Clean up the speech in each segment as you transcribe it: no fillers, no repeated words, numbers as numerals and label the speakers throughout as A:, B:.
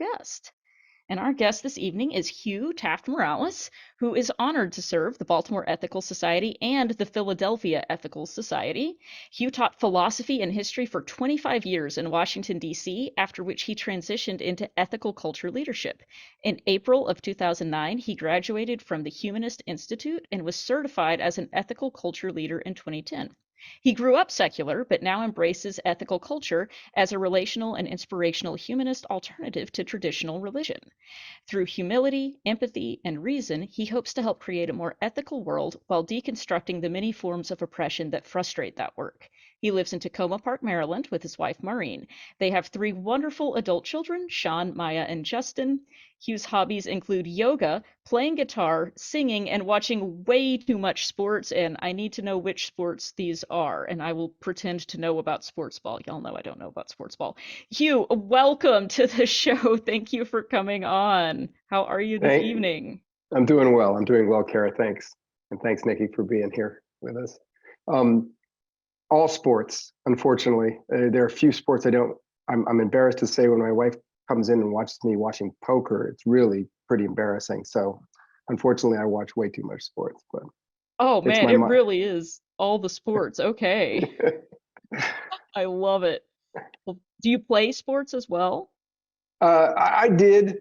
A: our guest. And our guest this evening is Hugh Taft-Morales, who is honored to serve the Baltimore Ethical Society and the Philadelphia Ethical Society. Hugh taught philosophy and history for 25 years in Washington, D.C., after which he transitioned into ethical culture leadership. In April of 2009, he graduated from the Humanist Institute and was certified as an ethical culture leader in 2010. He grew up secular, but now embraces ethical culture as a relational and inspirational humanist alternative to traditional religion. Through humility, empathy, and reason, he hopes to help create a more ethical world while deconstructing the many forms of oppression that frustrate that work. He lives in Tacoma Park, Maryland, with his wife, Maureen. They have three wonderful adult children, Sean, Maya, and Justin. Hugh's hobbies include yoga, playing guitar, singing, and watching way too much sports, and I need to know which sports these are, and I will pretend to know about sports ball. Y'all know I don't know about sports ball. Hugh, welcome to the show. Thank you for coming on. How are you this
B: Thank,
A: evening?
B: I'm doing well. I'm doing well, Kara. Thanks. And thanks, Nikki, for being here with us. All sports, unfortunately. There are a few sports I'm embarrassed to say when my wife comes in and watches me watching poker, it's really pretty embarrassing. So unfortunately, I watch way too much sports, but
A: Oh
B: it's
A: man,
B: my
A: it
B: mind.
A: really is all the sports. Okay. I love it. Well, do you play sports as well?
B: I did,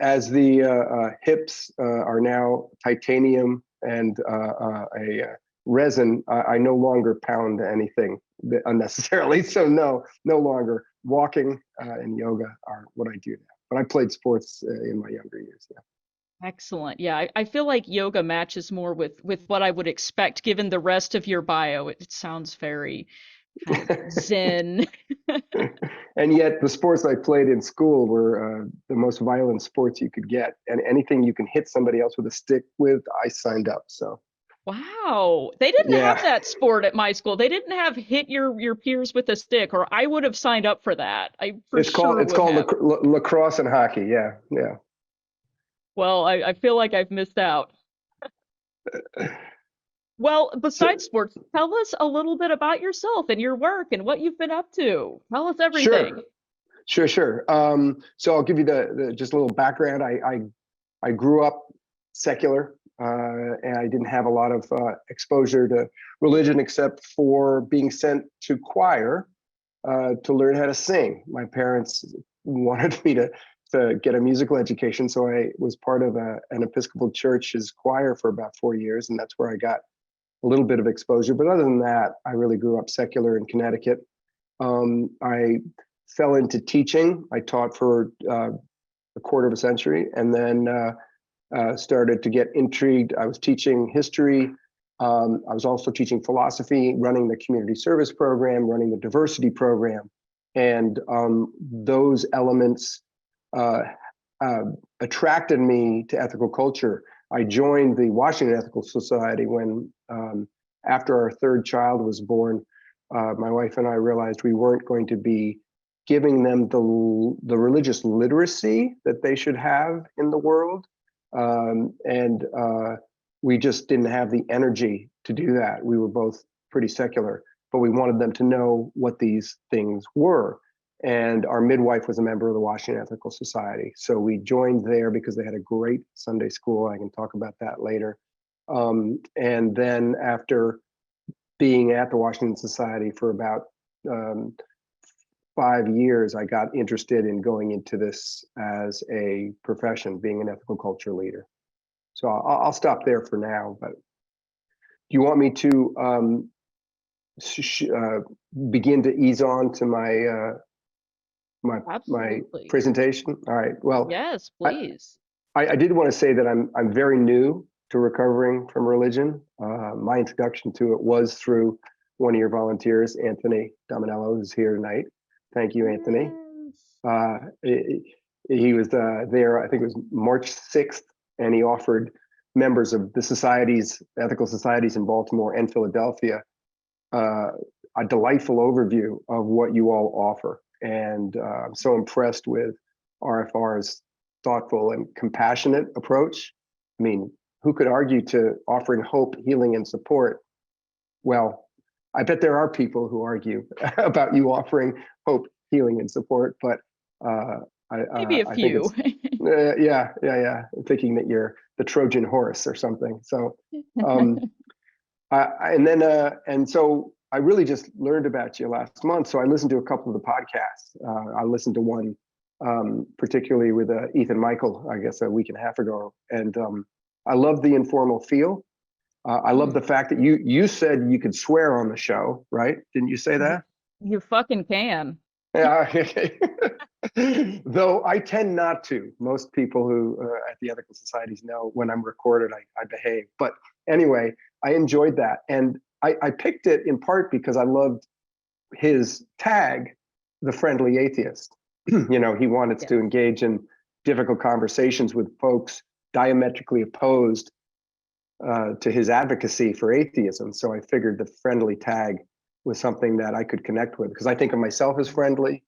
B: as the hips are now titanium and a resin. I no longer pound anything unnecessarily. So no longer. Walking and yoga are what I do now. But I played sports in my younger years. Yeah.
A: Excellent. Yeah, I feel like yoga matches more with what I would expect given the rest of your bio. It sounds very kind of zen.
B: And yet the sports I played in school were the most violent sports you could get. And anything you can hit somebody else with a stick with, I signed up. So
A: Wow. They didn't have
B: yeah,
A: that sport at my school. They didn't have hit your peers with a stick, or I would have signed up for that. I for
B: it's called
A: sure
B: it's
A: would
B: called
A: have.
B: lacrosse and hockey. Yeah, yeah.
A: Well, I feel like I've missed out. Well,
B: So
A: besides sports, tell us a little bit about yourself and your work and what you've been up to. Tell us everything.
B: sure, sure. So I'll give you the just a little background. I grew up secular, and I didn't have a lot of exposure to religion except for being sent to choir to learn how to sing. My parents wanted me to get a musical education, so I was part of an Episcopal church's choir for about 4 years, and that's where I got a little bit of exposure. But other than that, I really grew up secular in Connecticut. I fell into teaching. I taught for a quarter of a century, and then started to get intrigued. I was teaching history. I was also teaching philosophy, running the community service program, running the diversity program, and those elements uh, attracted me to ethical culture. I joined the Washington Ethical Society when, after our third child was born, my wife and I realized we weren't going to be giving them the religious literacy that they should have in the world. And we just didn't have the energy to do that. We were both pretty secular, but we wanted them to know what these things were. And our midwife was a member of the Washington Ethical Society. So we joined there because they had a great Sunday school. I can talk about that later. And then after being at the Washington Society for about 5 years, I got interested in going into this as a profession, being an ethical culture leader. So I'll stop there for now. But do you want me to begin to ease on to my
A: Absolutely.
B: presentation? All right. Well,
A: Yes,
B: I,
A: please.
B: I did want to say that I'm very new to recovering from religion. My introduction to it was through one of your volunteers, Anthony Dominello, who's here tonight. Thank you, Anthony.
A: Yes.
B: He was there, I think it was March 6th, and he offered members of the societies, ethical societies in Baltimore and Philadelphia, a delightful overview of what you all offer. And I'm so impressed with RfR's thoughtful and compassionate approach. I mean, who could argue to offering hope, healing, and support? Well, I bet there are people who argue about you offering hope, healing, and support, but
A: Maybe a
B: I think
A: few.
B: it's yeah. Thinking that you're the Trojan horse or something. So and so I really just learned about you last month. So I listened to a couple of the podcasts. I listened to one particularly with Ethan Michael, I guess a week and a half ago, and I love the informal feel. I love the fact that you said you could swear on the show, right? Didn't you say that?
A: You fucking can.
B: Yeah. Though I tend not to. Most people who at the ethical societies know when I'm recorded, I behave. But anyway, I enjoyed that. And I picked it in part because I loved his tag, the friendly atheist. He wanted
A: Yeah.
B: to engage in difficult conversations with folks diametrically opposed to his advocacy for atheism. So I figured the friendly tag was something that I could connect with because I think of myself as friendly.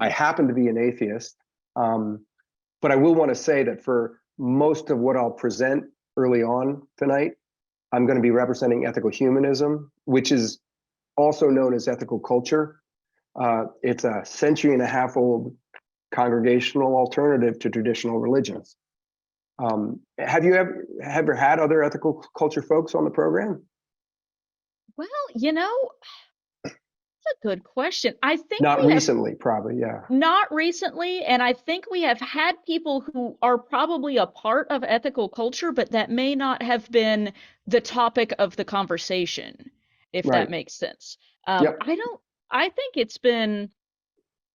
B: I happen to be an atheist. But I will want to say that for most of what I'll present early on tonight, I'm going to be representing ethical humanism, which is also known as ethical culture. It's a century and a half old congregational alternative to traditional religions. Have you ever had other ethical culture folks on the program?
A: Well, that's a good question. I think
B: Not
A: we have
B: recently, probably. Yeah.
A: not recently, and I think we have had people who are probably a part of ethical culture, but that may not have been the topic of the conversation, if that
B: Right.
A: makes sense.
B: Yep.
A: I think it's been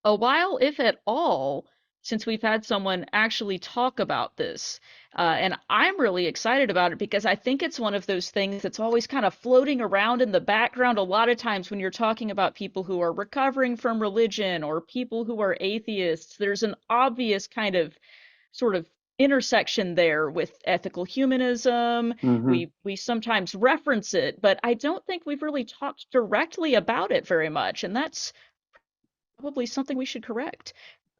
A: a while, if at all, since we've had someone actually talk about this. And I'm really excited about it because I think it's one of those things that's always kind of floating around in the background a lot of times when you're talking about people who are recovering from religion or people who are atheists. There's an obvious kind of sort of intersection there with ethical humanism.
B: Mm-hmm.
A: We sometimes reference it, but I don't think we've really talked directly about it very much, and that's probably something we should correct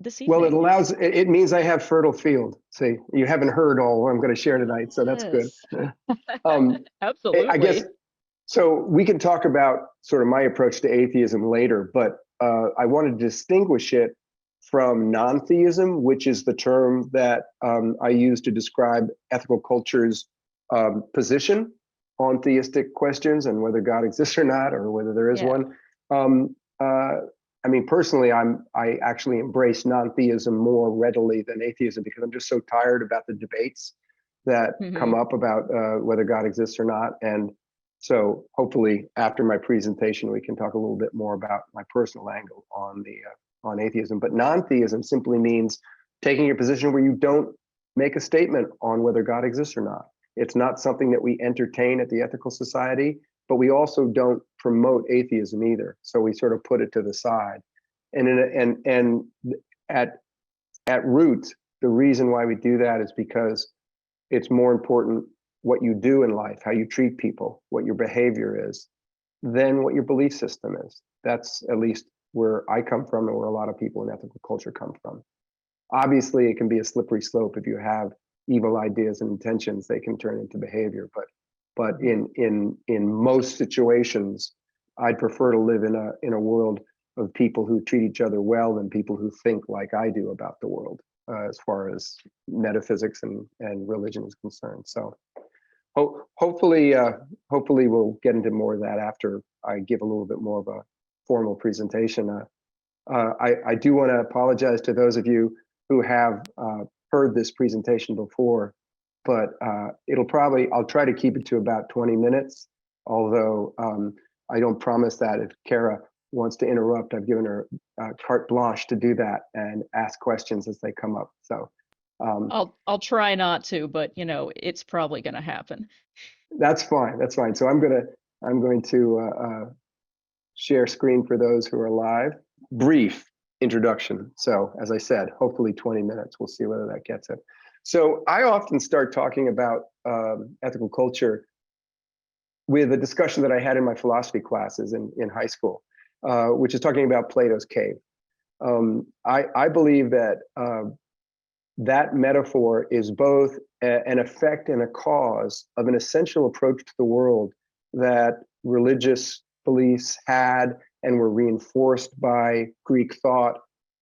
A: this
B: Well,
A: evening.
B: it means I have fertile field. See, you haven't heard all I'm going to share tonight, so that's good.
A: Yes,
B: Um, I guess
A: absolutely.
B: so. We can talk about sort of my approach to atheism later, but I want to distinguish it from non-theism, which is the term that I use to describe ethical culture's position on theistic questions and whether God exists or not, or whether there is
A: Yeah.
B: one. Um, uh, I mean, personally, I actually embrace non-theism more readily than atheism because I'm just so tired about the debates that come
A: Hmm.
B: up about whether God exists or not. And so, hopefully, after my presentation, we can talk a little bit more about my personal angle on the on atheism. But non-theism simply means taking a position where you don't make a statement on whether God exists or not. It's not something that we entertain at the Ethical Society, but we also don't promote atheism either. So we sort of put it to the side. And at root, the reason why we do that is because it's more important what you do in life, how you treat people, what your behavior is, than what your belief system is. That's at least where I come from and where a lot of people in ethical culture come from. Obviously, it can be a slippery slope if you have evil ideas and intentions, they can turn into behavior. But in most situations, I'd prefer to live in a world of people who treat each other well than people who think like I do about the world, as far as metaphysics and religion is concerned. So hopefully hopefully we'll get into more of that after I give a little bit more of a formal presentation. I do want to apologize to those of you who have heard this presentation before, but I'll try to keep it to about 20 minutes, although I don't promise that. If Kara wants to interrupt, I've given her carte blanche to do that and ask questions as they come up. So
A: I'll try not to, but it's probably going to happen.
B: that's fine. That's fine. So I'm going to share screen for those who are live. Brief introduction. So as I said, hopefully 20 minutes. We'll see whether that gets it. So I often start talking about ethical culture with a discussion that I had in my philosophy classes in high school, which is talking about Plato's cave. I believe that that metaphor is both an effect and a cause of an essential approach to the world that religious beliefs had and were reinforced by Greek thought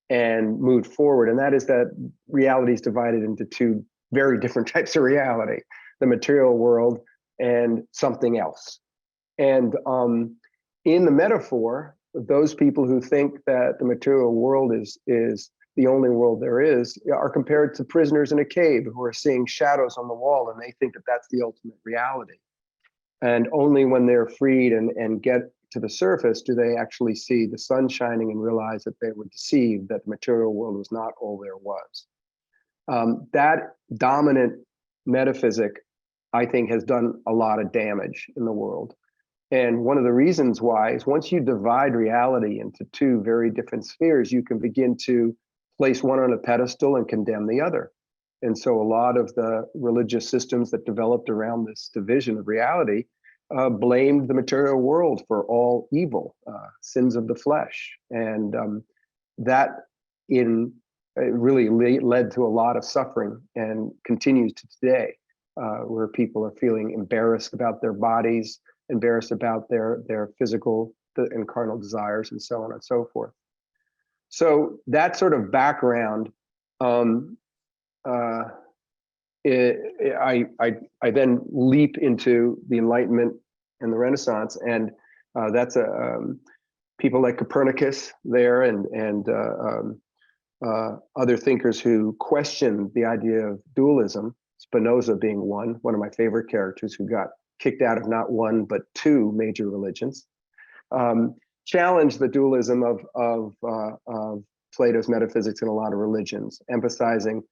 B: and moved forward. And that is that reality is divided into two very different types of reality: the material world and something else. And in the metaphor, those people who think that the material world is the only world there is are compared to prisoners in a cave who are seeing shadows on the wall, and they think that that's the ultimate reality. And only when they're freed and get to the surface do they actually see the sun shining and realize that they were deceived, that the material world was not all there was. That dominant metaphysic, I think, has done a lot of damage in the world. And one of the reasons why is once you divide reality into two very different spheres, you can begin to place one on a pedestal and condemn the other. And so a lot of the religious systems that developed around this division of reality blamed the material world for all evil, sins of the flesh. And that really led to a lot of suffering and continues to today, where people are feeling embarrassed about their bodies, embarrassed about their physical and carnal desires, and so on and so forth. So that sort of background, I then leap into the Enlightenment and the Renaissance, and that's people like Copernicus there, and other thinkers who questioned the idea of dualism. Spinoza being one of my favorite characters, who got kicked out of not one but two major religions. Challenged the dualism of Plato's metaphysics in a lot of religions, emphasizing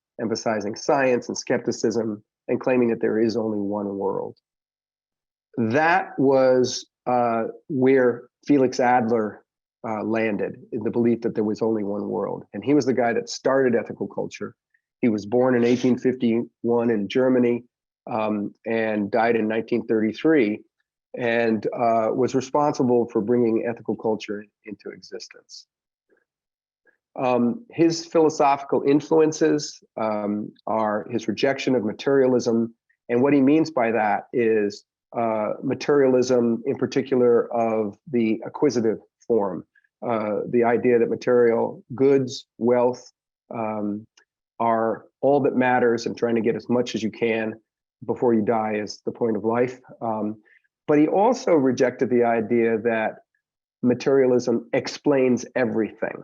B: science and skepticism, and claiming that there is only one world. That was where Felix Adler landed, in the belief that there was only one world. And he was the guy that started ethical culture. He was born in 1851 in Germany and died in 1933. And was responsible for bringing ethical culture into existence. His philosophical influences are his rejection of materialism, and what he means by that is materialism, in particular, of the acquisitive form, the idea that material goods, wealth, are all that matters, and trying to get as much as you can before you die is the point of life. But he also rejected the idea that materialism explains everything.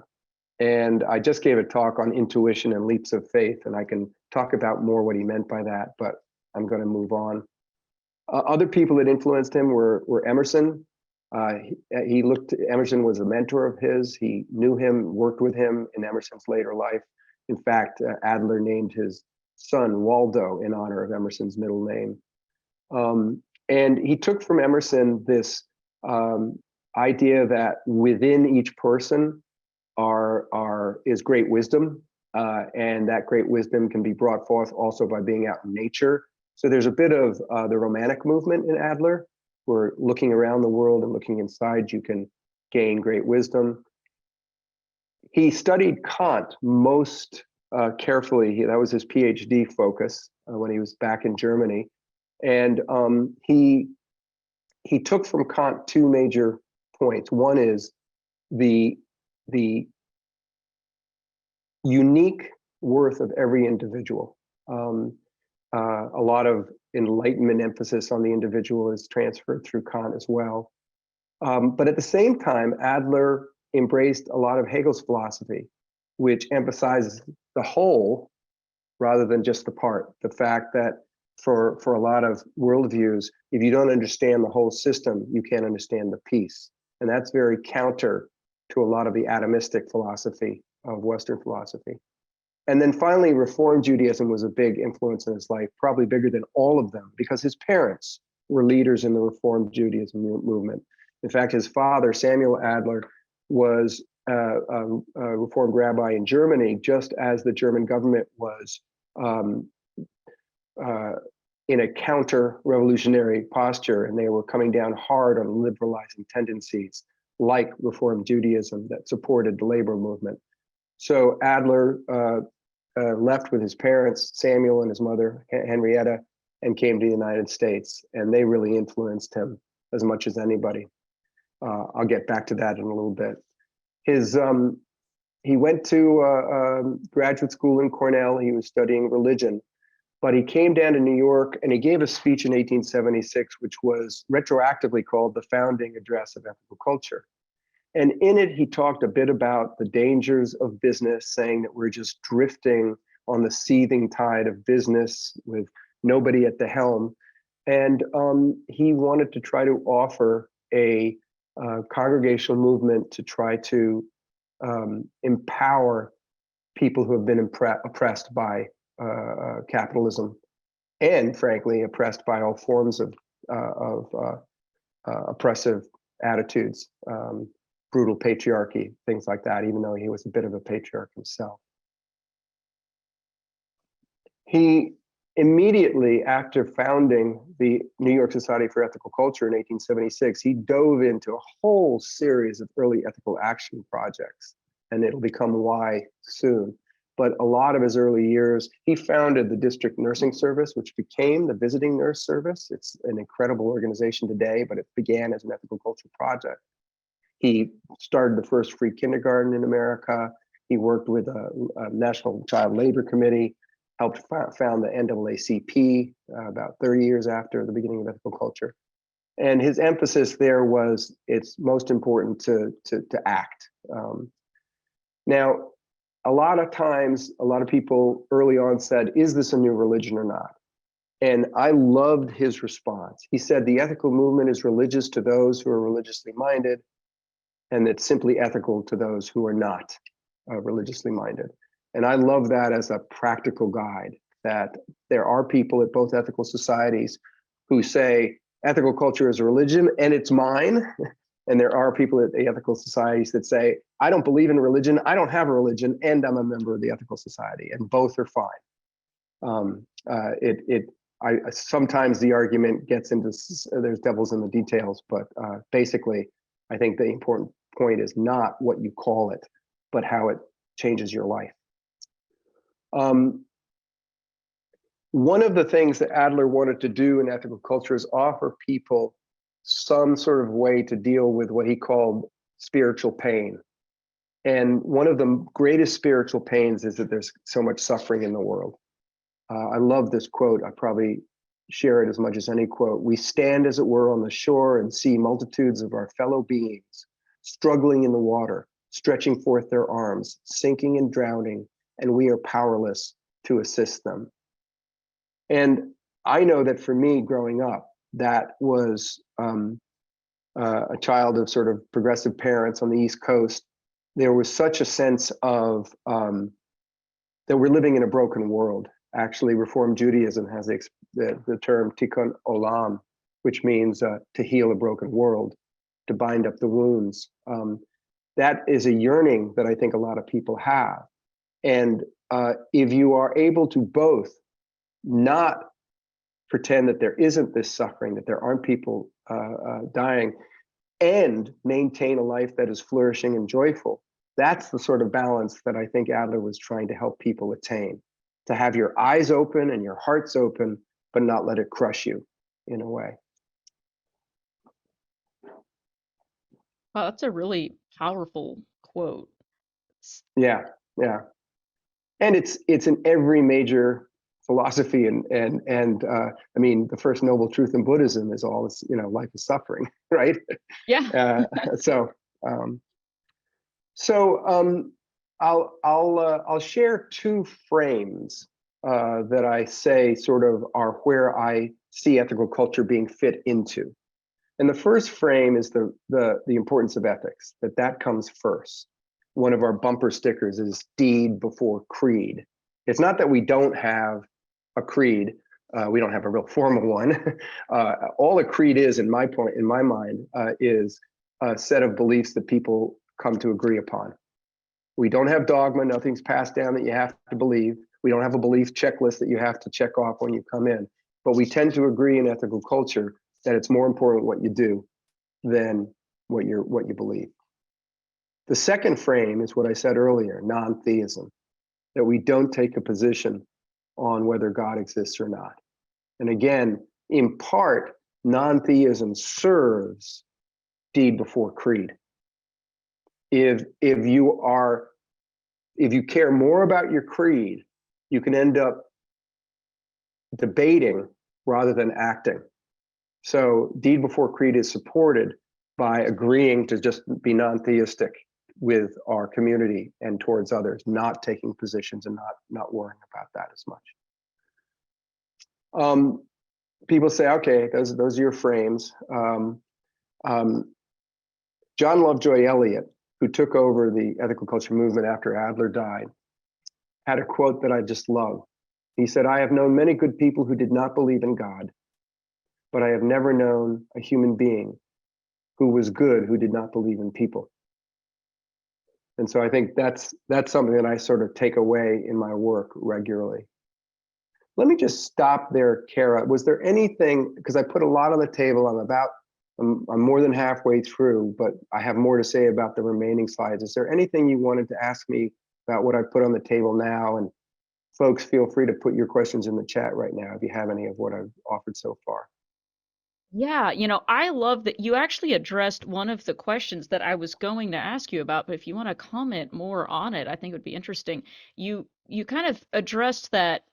B: And I just gave a talk on intuition and leaps of faith, and I can talk about more what he meant by that, but I'm going to move on. Other people that influenced him were Emerson. Emerson was a mentor of his. He knew him, worked with him in Emerson's later life. In fact, Adler named his son Waldo in honor of Emerson's middle name. And he took from Emerson this idea that within each person is great wisdom, and that great wisdom can be brought forth also by being out in nature. So there's a bit of the Romantic movement in Adler, where looking around the world and looking inside, you can gain great wisdom. He studied Kant most carefully. That was his PhD focus when he was back in Germany. And he took from Kant two major points. One is the unique worth of every individual. A lot of Enlightenment emphasis on the individual is transferred through Kant as well. But at the same time, Adler embraced a lot of Hegel's philosophy, which emphasizes the whole rather than just the part. The fact that for a lot of worldviews, if you don't understand the whole system, you can't understand the piece. And that's very counter to a lot of the atomistic philosophy of Western philosophy. And then finally, Reform Judaism was a big influence in his life, probably bigger than all of them, because his parents were leaders in the Reform Judaism movement. In fact, his father, Samuel Adler, was a Reformed rabbi in Germany, just as the German government was in a counter-revolutionary posture, and they were coming down hard on liberalizing tendencies like Reform Judaism that supported the labor movement. So Adler left with his parents, Samuel and his mother, Henrietta, and came to the United States, and they really influenced him as much as anybody. I'll get back to that in a little bit. His he went to graduate school in Cornell. He was studying religion, but he came down to New York and he gave a speech in 1876, which was retroactively called the Founding Address of Ethical Culture. And in it, he talked a bit about the dangers of business, saying that we're just drifting on the seething tide of business with nobody at the helm. And he wanted to try to offer a congregational movement to try to empower people who have been oppressed by capitalism, and frankly, oppressed by all forms of oppressive attitudes, brutal patriarchy, things like that, even though he was a bit of a patriarch himself. He immediately after founding the New York Society for Ethical Culture in 1876, he dove into a whole series of early ethical action projects, and it'll become why soon. But a lot of his early years, he founded the district nursing service, which became the visiting nurse service. It's an incredible organization today, but it began as an ethical culture project. He started the first free kindergarten in America. He worked with a National Child Labor Committee, helped found the NAACP about 30 years after the beginning of ethical culture. And his emphasis there was it's most important to act. Now, a lot of times, a lot of people early on said, is this a new religion or not? And I loved his response. He said, the ethical movement is religious to those who are religiously minded, and it's simply ethical to those who are not religiously minded. And I love that as a practical guide, that there are people at both ethical societies who say ethical culture is a religion and it's mine. And there are people at the ethical societies that say, I don't believe in religion, I don't have a religion, and I'm a member of the ethical society, and both are fine. Sometimes the argument gets into, there's devils in the details, but basically, I think the important point is not what you call it, but how it changes your life. One of the things that Adler wanted to do in ethical culture is offer people some sort of way to deal with what he called spiritual pain. And one of the greatest spiritual pains is that there's so much suffering in the world. I love this quote. I probably share it as much as any quote. We stand, as it were, on the shore and see multitudes of our fellow beings struggling in the water, stretching forth their arms, sinking and drowning, and we are powerless to assist them. And I know that for me growing up, that was a child of sort of progressive parents on the East Coast. There was such a sense of that we're living in a broken world. Actually, Reform Judaism has the term tikkun olam, which means to heal a broken world, to bind up the wounds. That is a yearning that I think a lot of people have. And if you are able to both not pretend that there isn't this suffering, that there aren't people dying, and maintain a life that is flourishing and joyful, that's the sort of balance that I think Adler was trying to help people attain. To have your eyes open and your hearts open, but not let it crush you in a way.
A: Wow, that's a really powerful quote.
B: Yeah, yeah. And it's in every major philosophy, and I mean, the first noble truth in Buddhism is all this, life is suffering, right?
A: Yeah.
B: I'll share two frames that I say sort of are where I see ethical culture being fit into. And the first frame is the importance of ethics, that comes first. One of our bumper stickers is deed before creed. It's not that we don't have a creed. We don't have a real formal one. All a creed is, in my mind, is a set of beliefs that people come to agree upon. We don't have dogma. Nothing's passed down that you have to believe. We don't have a belief checklist that you have to check off when you come in. But we tend to agree in ethical culture that it's more important what you do than what you believe. The second frame is what I said earlier, non-theism, that we don't take a position on whether God exists or not. And again, in part, non-theism serves deed before creed. If you are if you care more about your creed, you can end up debating rather than acting. So deed before creed is supported by agreeing to just be non-theistic with our community and towards others, not taking positions and not worrying about that as much. People say, okay, those are your frames. John Lovejoy Elliott, who took over the ethical culture movement after Adler died, had a quote that I just love. He said, "I have known many good people who did not believe in God, but I have never known a human being who was good who did not believe in people." And so I think that's something that I sort of take away in my work regularly. Let me just stop there, Kara. Was there anything, because I put a lot on the table, I'm more than halfway through, but I have more to say about the remaining slides. Is there anything you wanted to ask me about what I put on the table now? And folks, feel free to put your questions in the chat right now if you have any of what I've offered so far.
A: Yeah, I love that you actually addressed one of the questions that I was going to ask you about, but if you want to comment more on it, I think it would be interesting. You kind of addressed that.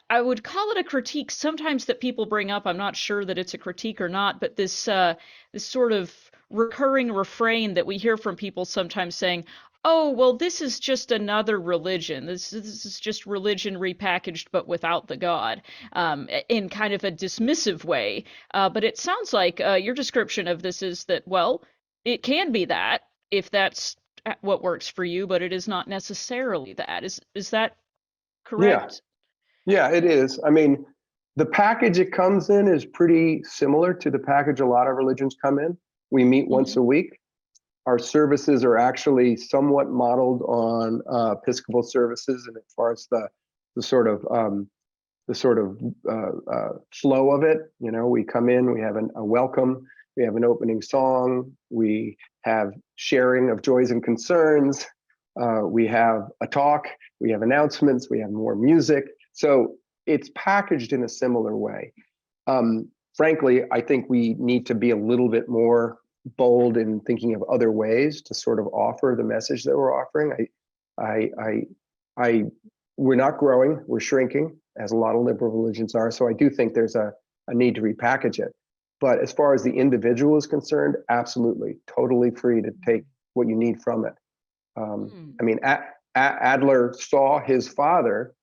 A: I would call it a critique sometimes that people bring up. I'm not sure that it's a critique or not, but this sort of recurring refrain that we hear from people sometimes saying, "Oh, well, this is just another religion. This is just religion repackaged, but without the God," in kind of a dismissive way. But it sounds like your description of this is that, well, it can be that if that's what works for you, but it is not necessarily that. Is that
B: Yeah,
A: correct?
B: yeah, it is. I mean, the package it comes in is pretty similar to the package a lot of religions come in. We meet once a week. Our services are actually somewhat modeled on Episcopal services, and as far as the sort of flow of it, we come in, we have a welcome, we have an opening song, we have sharing of joys and concerns, we have a talk, we have announcements, we have more music. So it's packaged in a similar way. Frankly, I think we need to be a little bit more bold in thinking of other ways to sort of offer the message that we're offering. We're not growing, we're shrinking, as a lot of liberal religions are. So I do think there's a need to repackage it. But as far as the individual is concerned, absolutely, totally free to take what you need from it. I mean, Adler saw his father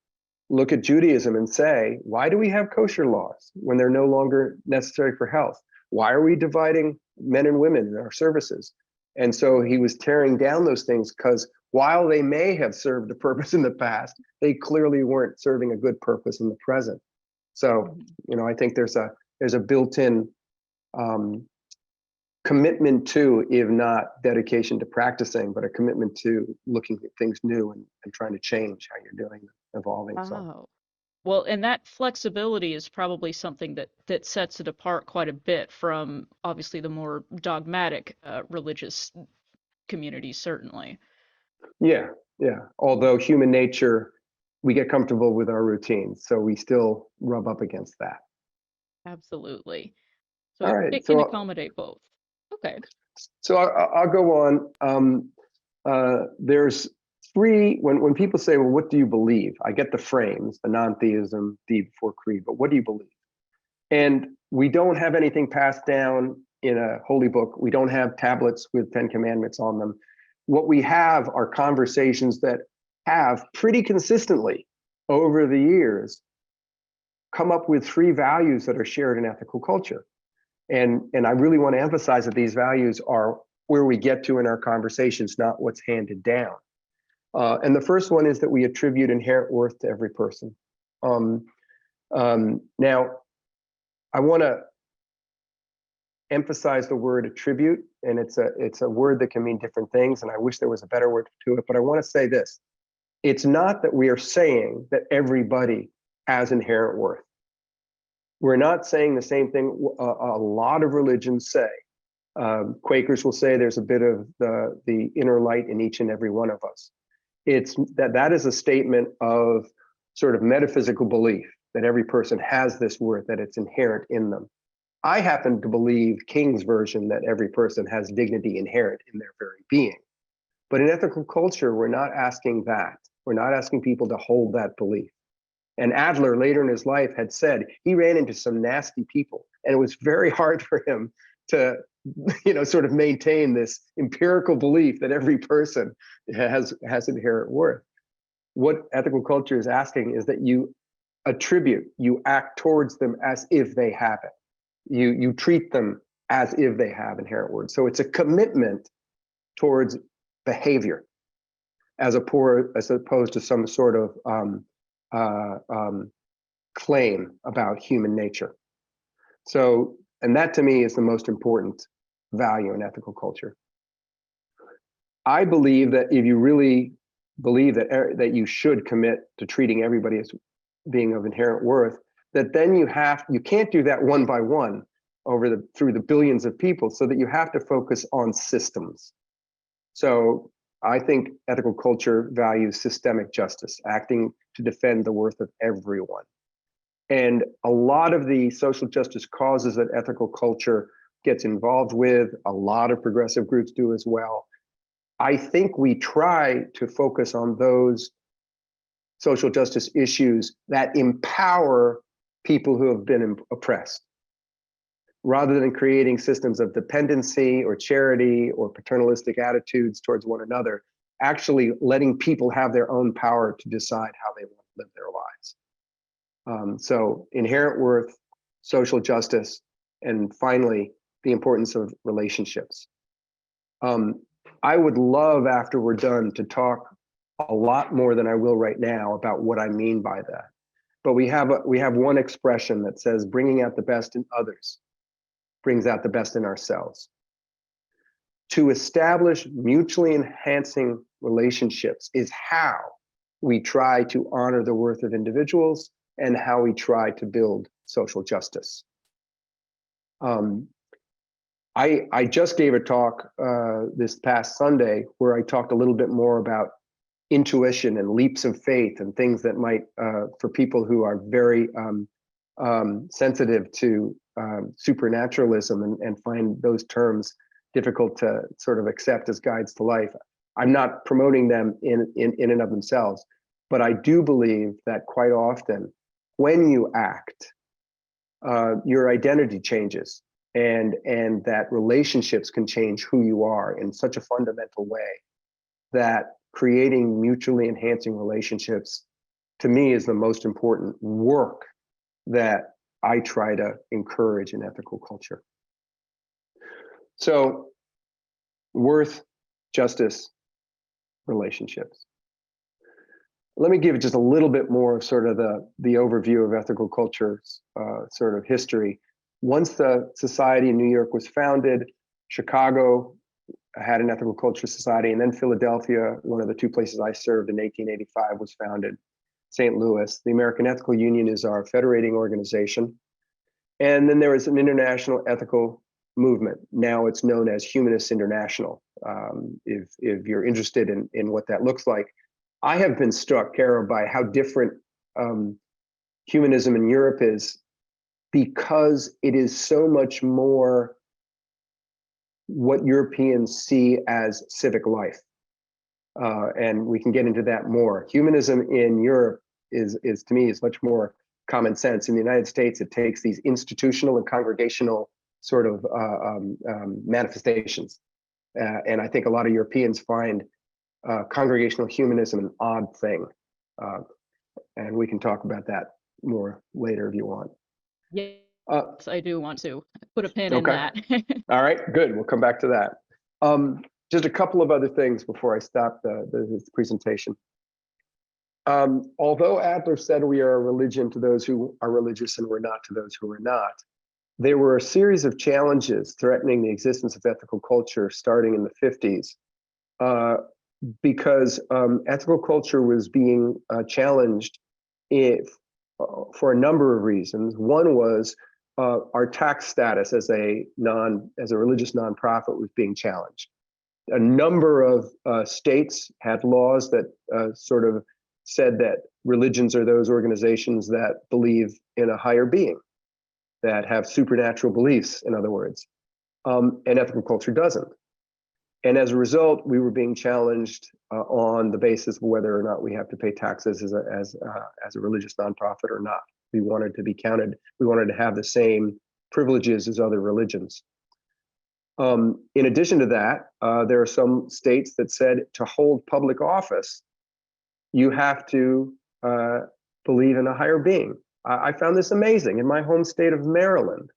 B: look at Judaism and say, why do we have kosher laws when they're no longer necessary for health? Why are we dividing men and women in our services? And so he was tearing down those things because while they may have served a purpose in the past, they clearly weren't serving a good purpose in the present. So, I think there's a built-in commitment to, if not dedication to practicing, but a commitment to looking at things new and trying to change how you're doing, evolving. So.
A: Oh, well, and that flexibility is probably something that sets it apart quite a bit from obviously the more dogmatic religious communities, certainly.
B: Yeah, yeah. Although human nature, we get comfortable with our routines, so we still rub up against that.
A: Absolutely. So
B: All
A: it,
B: right,
A: it can
B: so
A: accommodate both. Okay.
B: I'll go on. There's three. When people say, "Well, what do you believe?" I get the frames, the non-theism, deed before creed, but what do you believe? And we don't have anything passed down in a holy book. We don't have tablets with 10 commandments on them. What we have are conversations that have pretty consistently over the years come up with three values that are shared in ethical culture. And I really want to emphasize that these values are where we get to in our conversations, not what's handed down. And the first one is that we attribute inherent worth to every person. Now, I want to emphasize the word attribute, and it's a word that can mean different things, and I wish there was a better word to it, but I want to say this. It's not that we are saying that everybody has inherent worth. We're not saying the same thing a lot of religions say. Quakers will say there's a bit of the inner light in each and every one of us. It's that is a statement of sort of metaphysical belief that every person has this worth, that it's inherent in them. I happen to believe King's version that every person has dignity inherent in their very being. But in ethical culture, we're not asking that. We're not asking people to hold that belief. And Adler, later in his life, had said he ran into some nasty people, and it was very hard for him to, sort of maintain this empirical belief that every person has inherent worth. What ethical culture is asking is that you you act towards them as if they have it. You treat them as if they have inherent worth. So it's a commitment towards behavior, as opposed to some sort of claim about human nature. So, and that to me is the most important value in ethical culture. I believe that if you really believe that you should commit to treating everybody as being of inherent worth, that then you can't do that one by one through the billions of people, so that you have to focus on systems. So I think ethical culture values systemic justice, acting to defend the worth of everyone. And a lot of the social justice causes that ethical culture gets involved with, a lot of progressive groups do as well. I think we try to focus on those social justice issues that empower people who have been oppressed, rather than creating systems of dependency or charity or paternalistic attitudes towards one another, actually letting people have their own power to decide how they want to live their lives. So inherent worth, social justice, and finally, the importance of relationships. I would love, after we're done, to talk a lot more than I will right now about what I mean by that. But we have one expression that says, bringing out the best in others brings out the best in ourselves. To establish mutually enhancing relationships is how we try to honor the worth of individuals and how we try to build social justice. I just gave a talk this past Sunday where I talked a little bit more about intuition and leaps of faith and things that might, for people who are very sensitive to supernaturalism and find those terms difficult to sort of accept as guides to life. I'm not promoting them in and of themselves, but I do believe that quite often when you act, your identity changes, and that relationships can change who you are in such a fundamental way that creating mutually enhancing relationships, to me, is the most important work that I try to encourage in ethical culture. So, worth, justice, relationships. Let me give just a little bit more of sort of the overview of ethical culture's sort of history. Once the society in New York was founded, Chicago had an ethical culture society, and then Philadelphia, one of the two places I served in 1885, was founded. St. Louis. The American Ethical Union is our federating organization. And then there is an international ethical movement. Now it's known as Humanist International, if you're interested in what that looks like. I have been struck, Kara, by how different humanism in Europe is, because it is so much more what Europeans see as civic life. And we can get into that more. Humanism in Europe is to me is much more common sense. In the United States, it takes these institutional and congregational sort of manifestations. And I think a lot of Europeans find congregational humanism an odd thing. And we can talk about that more later if you want.
A: Yes, I do want to put a pin in
B: Okay.
A: that.
B: All right, good. We'll come back to that. Just a couple of other things before I stop this presentation. Although Adler said we are a religion to those who are religious and we're not to those who are not, there were a series of challenges threatening the existence of ethical culture starting in the 50s, because ethical culture was being challenged for a number of reasons. One was our tax status as a religious nonprofit was being challenged. A number of states had laws that sort of said that religions are those organizations that believe in a higher being, that have supernatural beliefs, in other words, and ethical culture doesn't. And as a result, we were being challenged on the basis of whether or not we have to pay taxes as a religious nonprofit or not. We wanted to be counted. We wanted to have the same privileges as other religions. In addition to that, there are some states that said to hold public office, you have to believe in a higher being. I found this amazing. In my home state of Maryland,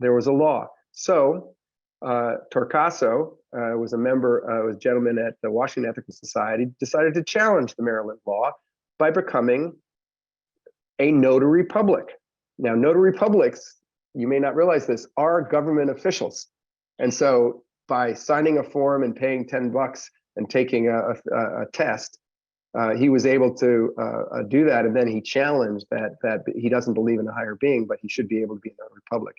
B: there was a law. So Torcaso was a gentleman at the Washington Ethical Society, decided to challenge the Maryland law by becoming a notary public. Now, notary publics, you may not realize this, are government officials. And so by signing a form and paying $10 and taking a test, he was able to do that. And then he challenged that he doesn't believe in a higher being, but he should be able to be a notary public.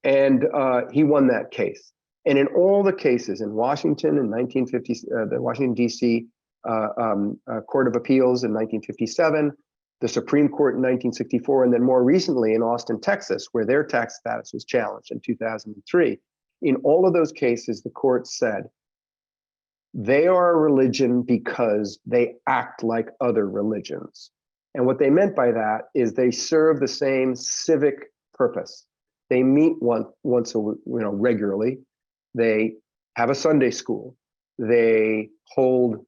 B: And he won that case. And in all the cases in Washington in 1950, the Washington, D.C. Court of Appeals in 1957, the Supreme Court in 1964, and then more recently in Austin, Texas, where their tax status was challenged in 2003. In all of those cases, the court said, they are a religion because they act like other religions. And what they meant by that is they serve the same civic purpose. They meet once regularly. They have a Sunday school. They hold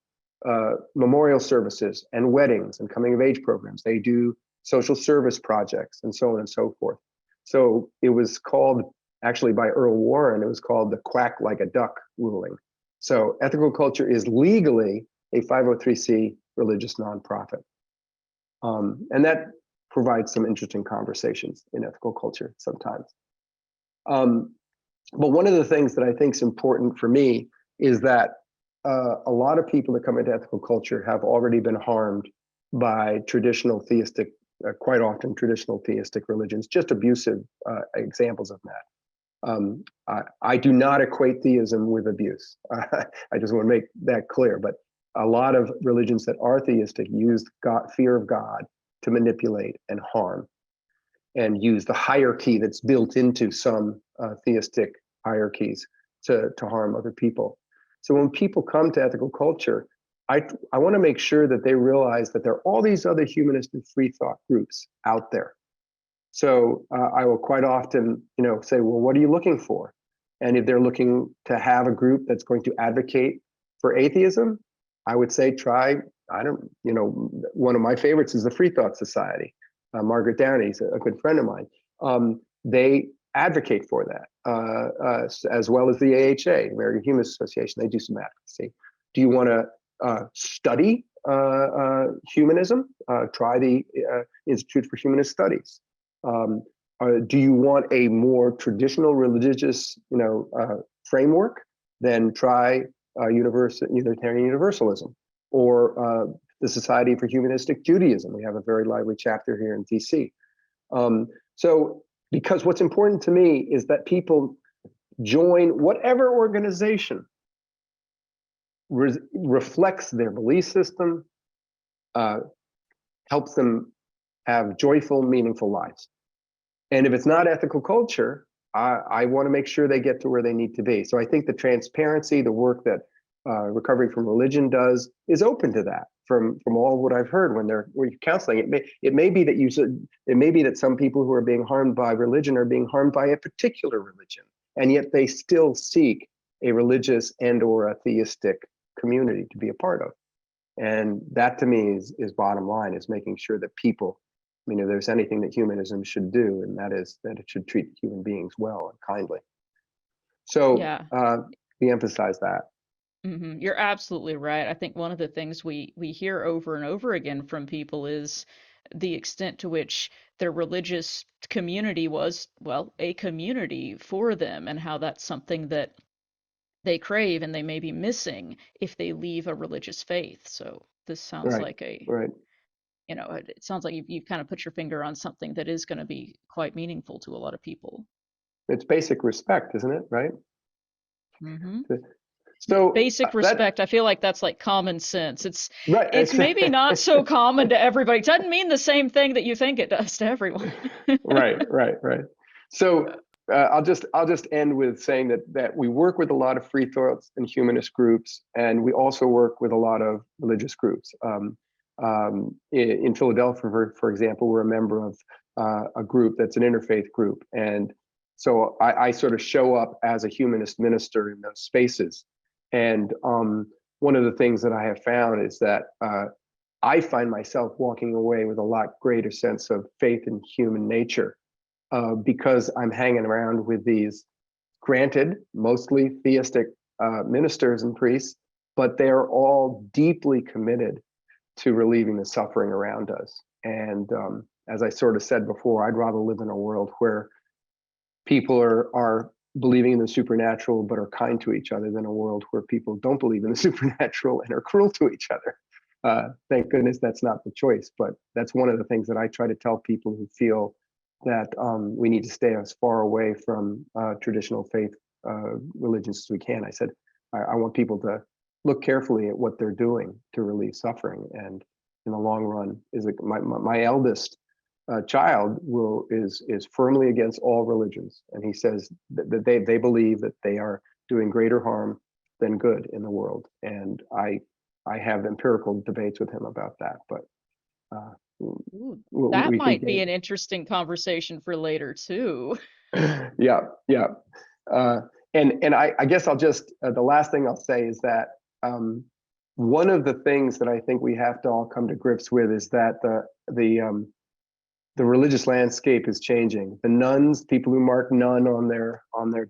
B: memorial services and weddings and coming of age programs. They do social service projects and so on and so forth. So it was called, actually by Earl Warren, it was called the quack like a duck ruling. So ethical culture is legally a 503c religious nonprofit. And that provides some interesting conversations in ethical culture sometimes. But one of the things that I think is important for me is that a lot of people that come into ethical culture have already been harmed by traditional theistic, quite often traditional theistic religions, just abusive examples of that. I do not equate theism with abuse. I just want to make that clear. But a lot of religions that are theistic use fear of God to manipulate and harm, and use the hierarchy that's built into some theistic hierarchies to harm other people. So when people come to ethical culture, I want to make sure that they realize that there are all these other humanist and free thought groups out there. So I will quite often, say, well, what are you looking for? And if they're looking to have a group that's going to advocate for atheism, I would say try, one of my favorites is the Free Thought Society. Margaret Downey's a good friend of mine. They advocate for that, as well as the AHA, American Humanist Association. They do some advocacy. Do you want to study humanism? Try the Institute for Humanist Studies. Do you want a more traditional religious, framework? Then try Unitarian Universalism, or the Society for Humanistic Judaism. We have a very lively chapter here in DC. So, because what's important to me is that people join whatever organization reflects their belief system, helps them have joyful, meaningful lives. And if it's not ethical culture, I want to make sure they get to where they need to be. So I think the transparency, the work that Recovery from Religion does, is open to that. From all what I've heard when you're counseling, it may be that some people who are being harmed by religion are being harmed by a particular religion, and yet they still seek a religious and or a theistic community to be a part of. And that to me is bottom line, is making sure that people, if there's anything that humanism should do, and that is that it should treat human beings well and kindly. So we emphasize that.
A: Mm-hmm. You're absolutely right. I think one of the things we hear over and over again from people is the extent to which their religious community was, well, a community for them, and how that's something that they crave and they may be missing if they leave a religious faith. So this sounds like
B: right.
A: It sounds like you've kind of put your finger on something that is going to be quite meaningful to a lot of people.
B: It's basic respect, isn't it? Right.
A: Mm-hmm.
B: So
A: basic respect, I feel like that's like common sense. It's
B: right.
A: It's maybe not so common to everybody. It doesn't mean the same thing that you think it does to everyone.
B: Right. So I'll just end with saying that we work with a lot of free thoughts and humanist groups, and we also work with a lot of religious groups. In Philadelphia, for example, we're a member of a group that's an interfaith group, and so I sort of show up as a humanist minister in those spaces. And one of the things that I have found is that I find myself walking away with a lot greater sense of faith in human nature because I'm hanging around with these, granted, mostly theistic ministers and priests, but they're all deeply committed to relieving the suffering around us. And as I sort of said before, I'd rather live in a world where people are believing in the supernatural but are kind to each other than a world where people don't believe in the supernatural and are cruel to each other. Thank goodness that's not the choice, but that's one of the things that I try to tell people who feel that we need to stay as far away from traditional faith religions as we can. I said, I want people to look carefully at what they're doing to relieve suffering. And in the long run, my eldest child is firmly against all religions. And he says that they believe that they are doing greater harm than good in the world. And I have empirical debates with him about that, but
A: Ooh, that
B: we can
A: might be
B: get,
A: an interesting conversation for later too.
B: yeah, yeah. Uh, and I guess I'll just, the last thing I'll say is that one of the things that I think we have to all come to grips with is that the religious landscape is changing. The nuns, people who mark none on their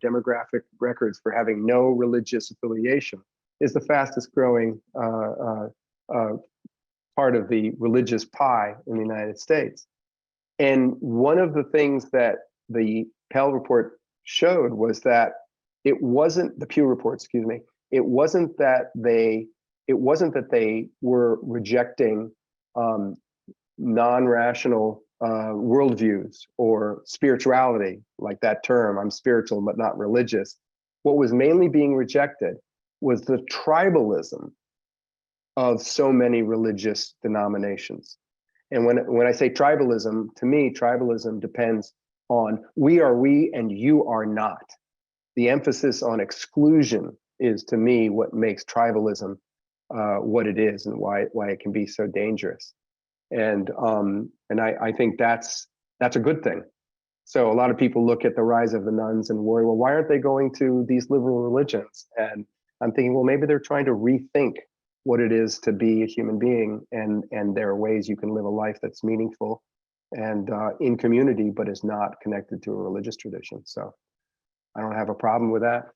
B: demographic records for having no religious affiliation, is the fastest growing part of the religious pie in the United States. And one of the things that the Pell report showed was that it wasn't the Pew report, excuse me. It wasn't that they were rejecting non-rational worldviews or spirituality, like that term, I'm spiritual but not religious. What was mainly being rejected was the tribalism of so many religious denominations. And when I say tribalism, to me, tribalism depends on we are we and you are not. The emphasis on exclusion is, to me, what makes tribalism what it is and why it can be so dangerous. And I think that's a good thing. So a lot of people look at the rise of the nuns and worry, well, why aren't they going to these liberal religions? And I'm thinking, well, maybe they're trying to rethink what it is to be a human being, and there are ways you can live a life that's meaningful and in community, but is not connected to a religious tradition. So I don't have a problem with that.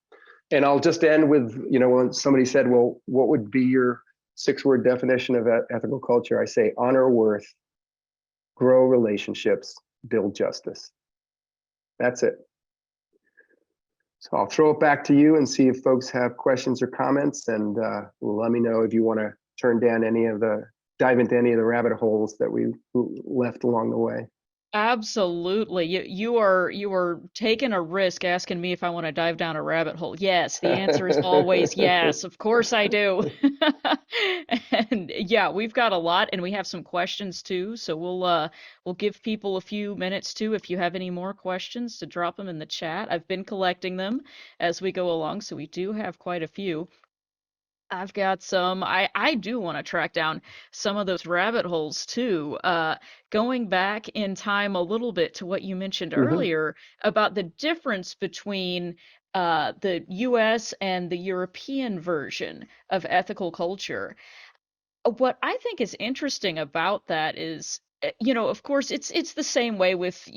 B: And I'll just end with, when somebody said, well, what would be your 6-word definition of ethical culture? I say honor worth, grow relationships, build justice. That's it. So I'll throw it back to you and see if folks have questions or comments, and let me know if you want to dive into any of the rabbit holes that we left along the way.
A: Absolutely. You are taking a risk asking me if I want to dive down a rabbit hole. Yes, the answer is always yes. Of course I do. And yeah, we've got a lot and we have some questions too. So we'll give people a few minutes too if you have any more questions to drop them in the chat. I've been collecting them as we go along, so we do have quite a few. I've got some. I do want to track down some of those rabbit holes too. Going back in time a little bit to what you mentioned
B: Mhm.
A: earlier about the difference between the US and the European version of ethical culture. What I think is interesting about that is, of course, it's the same way with,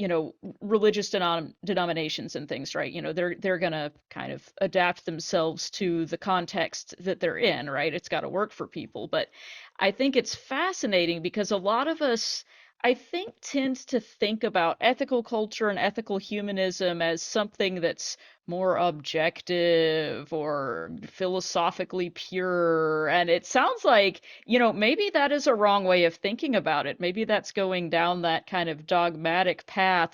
A: religious denominations and things, right? They're gonna kind of adapt themselves to the context that they're in, right? It's got to work for people. But I think it's fascinating because a lot of us, I think, tends to think about ethical culture and ethical humanism as something that's more objective or philosophically pure. And it sounds like, maybe that is a wrong way of thinking about it. Maybe that's going down that kind of dogmatic path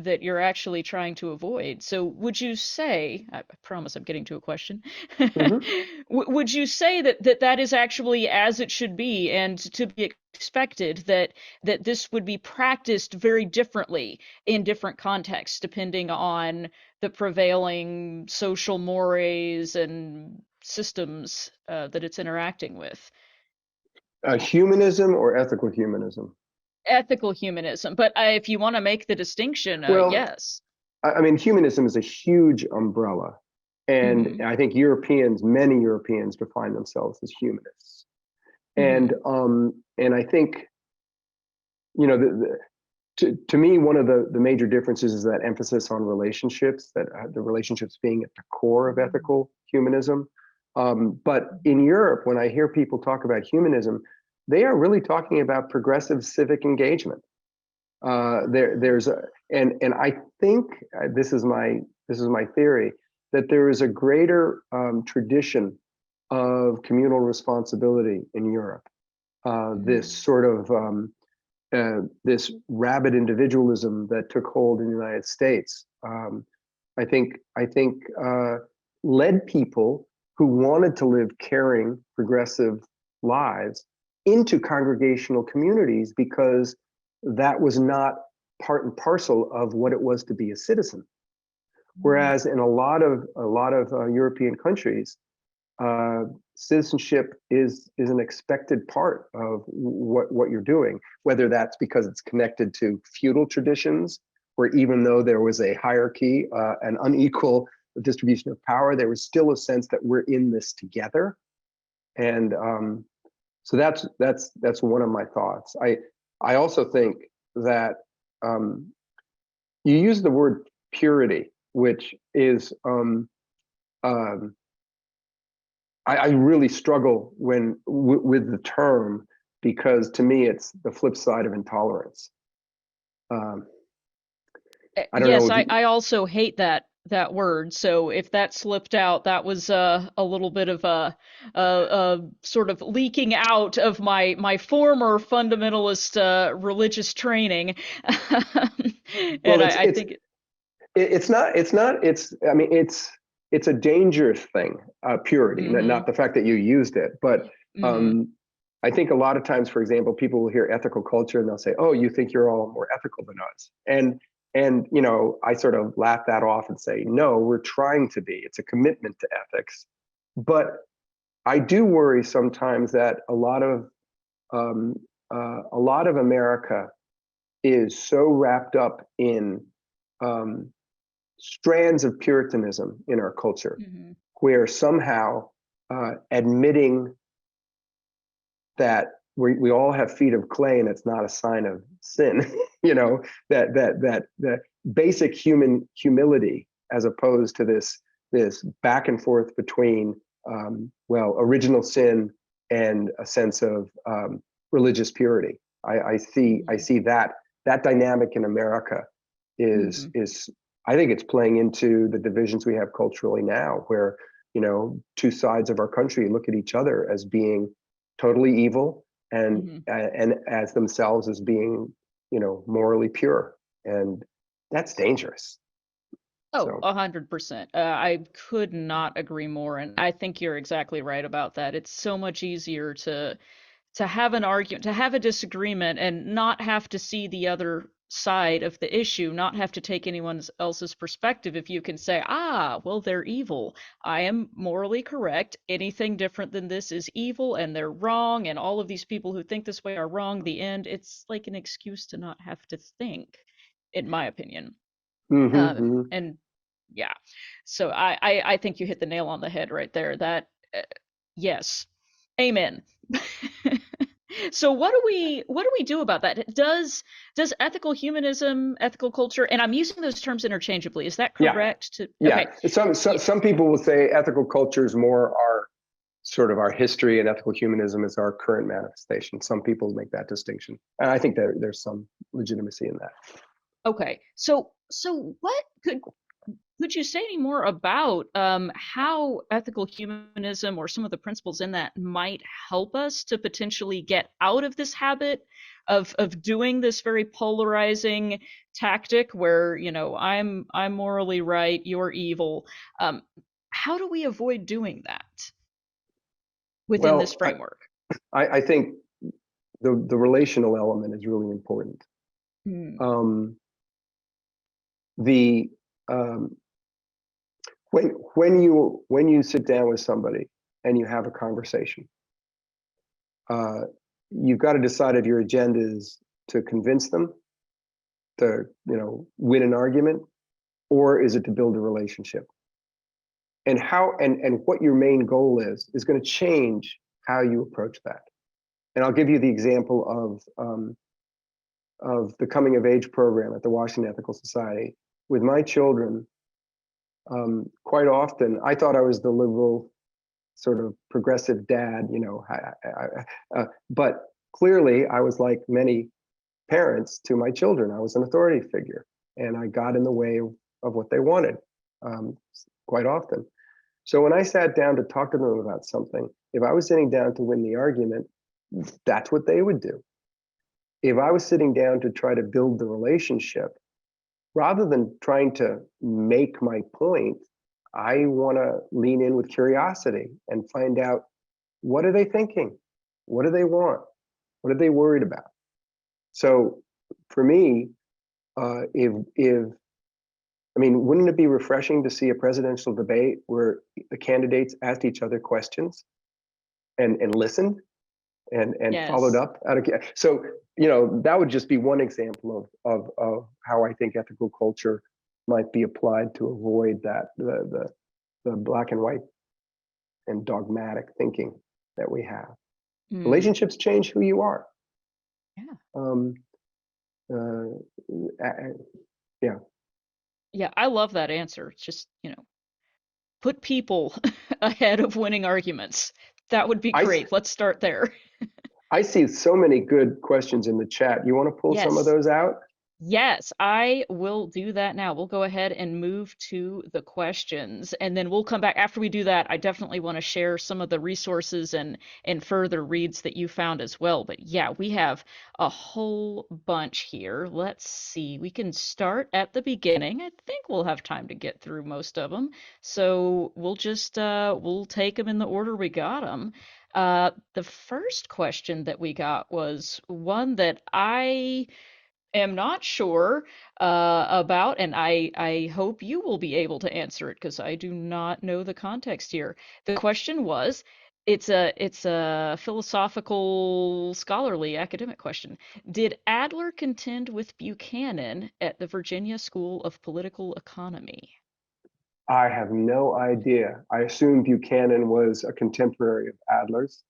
A: that you're actually trying to avoid. So would you say, I promise I'm getting to a question,
B: Hmm.
A: would you say that is actually as it should be and to be expected, that this would be practiced very differently in different contexts depending on the prevailing social mores and systems that it's interacting with?
B: Humanism or ethical humanism?
A: Ethical humanism, but if you want to make the distinction,
B: Well,
A: yes.
B: I mean, humanism is a huge umbrella. And
A: Hmm.
B: I think many Europeans define themselves as humanists.
A: Hmm.
B: And I think, you know, to me, one of the major differences is that emphasis on relationships, that the relationships being at the core of ethical humanism. But in Europe, when I hear people talk about humanism, they are really talking about progressive civic engagement. There's a, and I think this is my theory, that there is a greater tradition of communal responsibility in Europe. This
A: Hmm.
B: sort of this rabid individualism that took hold in the United States. I think led people who wanted to live caring, progressive lives into congregational communities because that was not part and parcel of what it was to be a citizen. Whereas in a lot of European countries, uh, citizenship is an expected part of what you're doing, whether that's because it's connected to feudal traditions, where even though there was a hierarchy, an unequal distribution of power, there was still a sense that we're in this together. And so that's one of my thoughts. I also think that um, you use the word purity, which is um, I really struggle with the term, because to me it's the flip side of intolerance. Um, I don't know
A: Yes,
B: if
A: I
B: you.
A: also hate that word. So if that slipped out, that was a little bit of a sort of leaking out of my former fundamentalist religious training,
B: Well,
A: and
B: it's
A: I
B: it's
A: think.
B: it's I mean it's a dangerous thing, purity, not
A: Hmm.
B: the fact that you used it, but
A: Hmm.
B: um, I think a lot of times, for example, people will hear ethical culture and they'll say, "Oh, you think you're all more ethical than us?" And I sort of laugh that off and say, "No, we're trying to be. It's a commitment to ethics." But I do worry sometimes that a lot of America is so wrapped up in um, strands of Puritanism in our culture,
A: Hmm.
B: where somehow admitting that we all have feet of clay and it's not a sign of sin, that basic human humility, as opposed to this back and forth between original sin and a sense of religious purity. I see that dynamic in America is
A: Hmm.
B: is I think it's playing into the divisions we have culturally now, where two sides of our country look at each other as being totally evil,
A: Hmm.
B: and as themselves as being morally pure, and that's dangerous.
A: Oh,
B: So
A: 100%. I could not agree more, and I think you're exactly right about that. It's so much easier to have an argument, to have a disagreement, and not have to see the other side of the issue, not have to take anyone else's perspective. If you can say, ah, well, they're evil. I am morally correct. Anything different than this is evil, and they're wrong, and all of these people who think this way are wrong. The end, it's like an excuse to not have to think, in my opinion.
B: mhm.
A: And yeah, so I think you hit the nail on the head right there. That yes, amen. So what do we do about that? Does ethical humanism, ethical culture, and I'm using those terms interchangeably. Is that
B: Yeah,
A: correct? To
B: yeah.
A: okay,
B: Some
A: yeah,
B: some people will say ethical culture is more our sort of our history, and ethical humanism is our current manifestation. Some people make that distinction, and I think there's some legitimacy in that.
A: okay. So what could you say any more about how ethical humanism or some of the principles in that might help us to potentially get out of this habit of doing this very polarizing tactic where, I'm morally right, you're evil. How do we avoid doing that within this
B: Well,
A: framework?
B: I think the relational element is really important.
A: Mm,
B: Um, the when you sit down with somebody and you have a conversation, uh, you've got to decide if your agenda is to convince them, to win an argument, or is it to build a relationship? And how and what your main goal is going to change how you approach that. And I'll give you the example of the coming of age program at the Washington Ethical Society. With my children, quite often I thought I was the liberal, sort of progressive dad, but clearly I was like many parents to my children. I was an authority figure, and I got in the way of what they wanted, quite often. So when I sat down to talk to them about something, if I was sitting down to win the argument, that's what they would do. If I was sitting down to try to build the relationship, rather than trying to make my point, I want to lean in with curiosity and find out, what are they thinking? What do they want? What are they worried about? So for me, if I mean, wouldn't it be refreshing to see a presidential debate where the candidates asked each other questions and listened and followed
A: yes.
B: up out of, so that would just be one example of how I think ethical culture might be applied to avoid that the black and white and dogmatic thinking that we have.
A: Mm,
B: Relationships change who you are.
A: yeah.
B: Um, uh, yeah,
A: Yeah, I love that answer. It's just, put people ahead of winning arguments. That would be
B: I
A: great. Let's start there.
B: I see so many good questions in the chat. You want to pull some of
A: Yes.
B: those out?
A: Yes, I will do that now. We'll go ahead and move to the questions, and then we'll come back after we do that. I definitely want to share some of the resources and further reads that you found as well. But yeah, we have a whole bunch here. Let's see. We can start at the beginning. I think we'll have time to get through most of them. So we'll just we'll take them in the order we got them. The first question that we got was one that I am not sure about, and I hope you will be able to answer it because I do not know the context here. The question was, it's a philosophical, scholarly, academic question. Did Adler contend with Buchanan at the Virginia School of Political Economy?
B: I have no idea. I assume Buchanan was a contemporary of Adler's.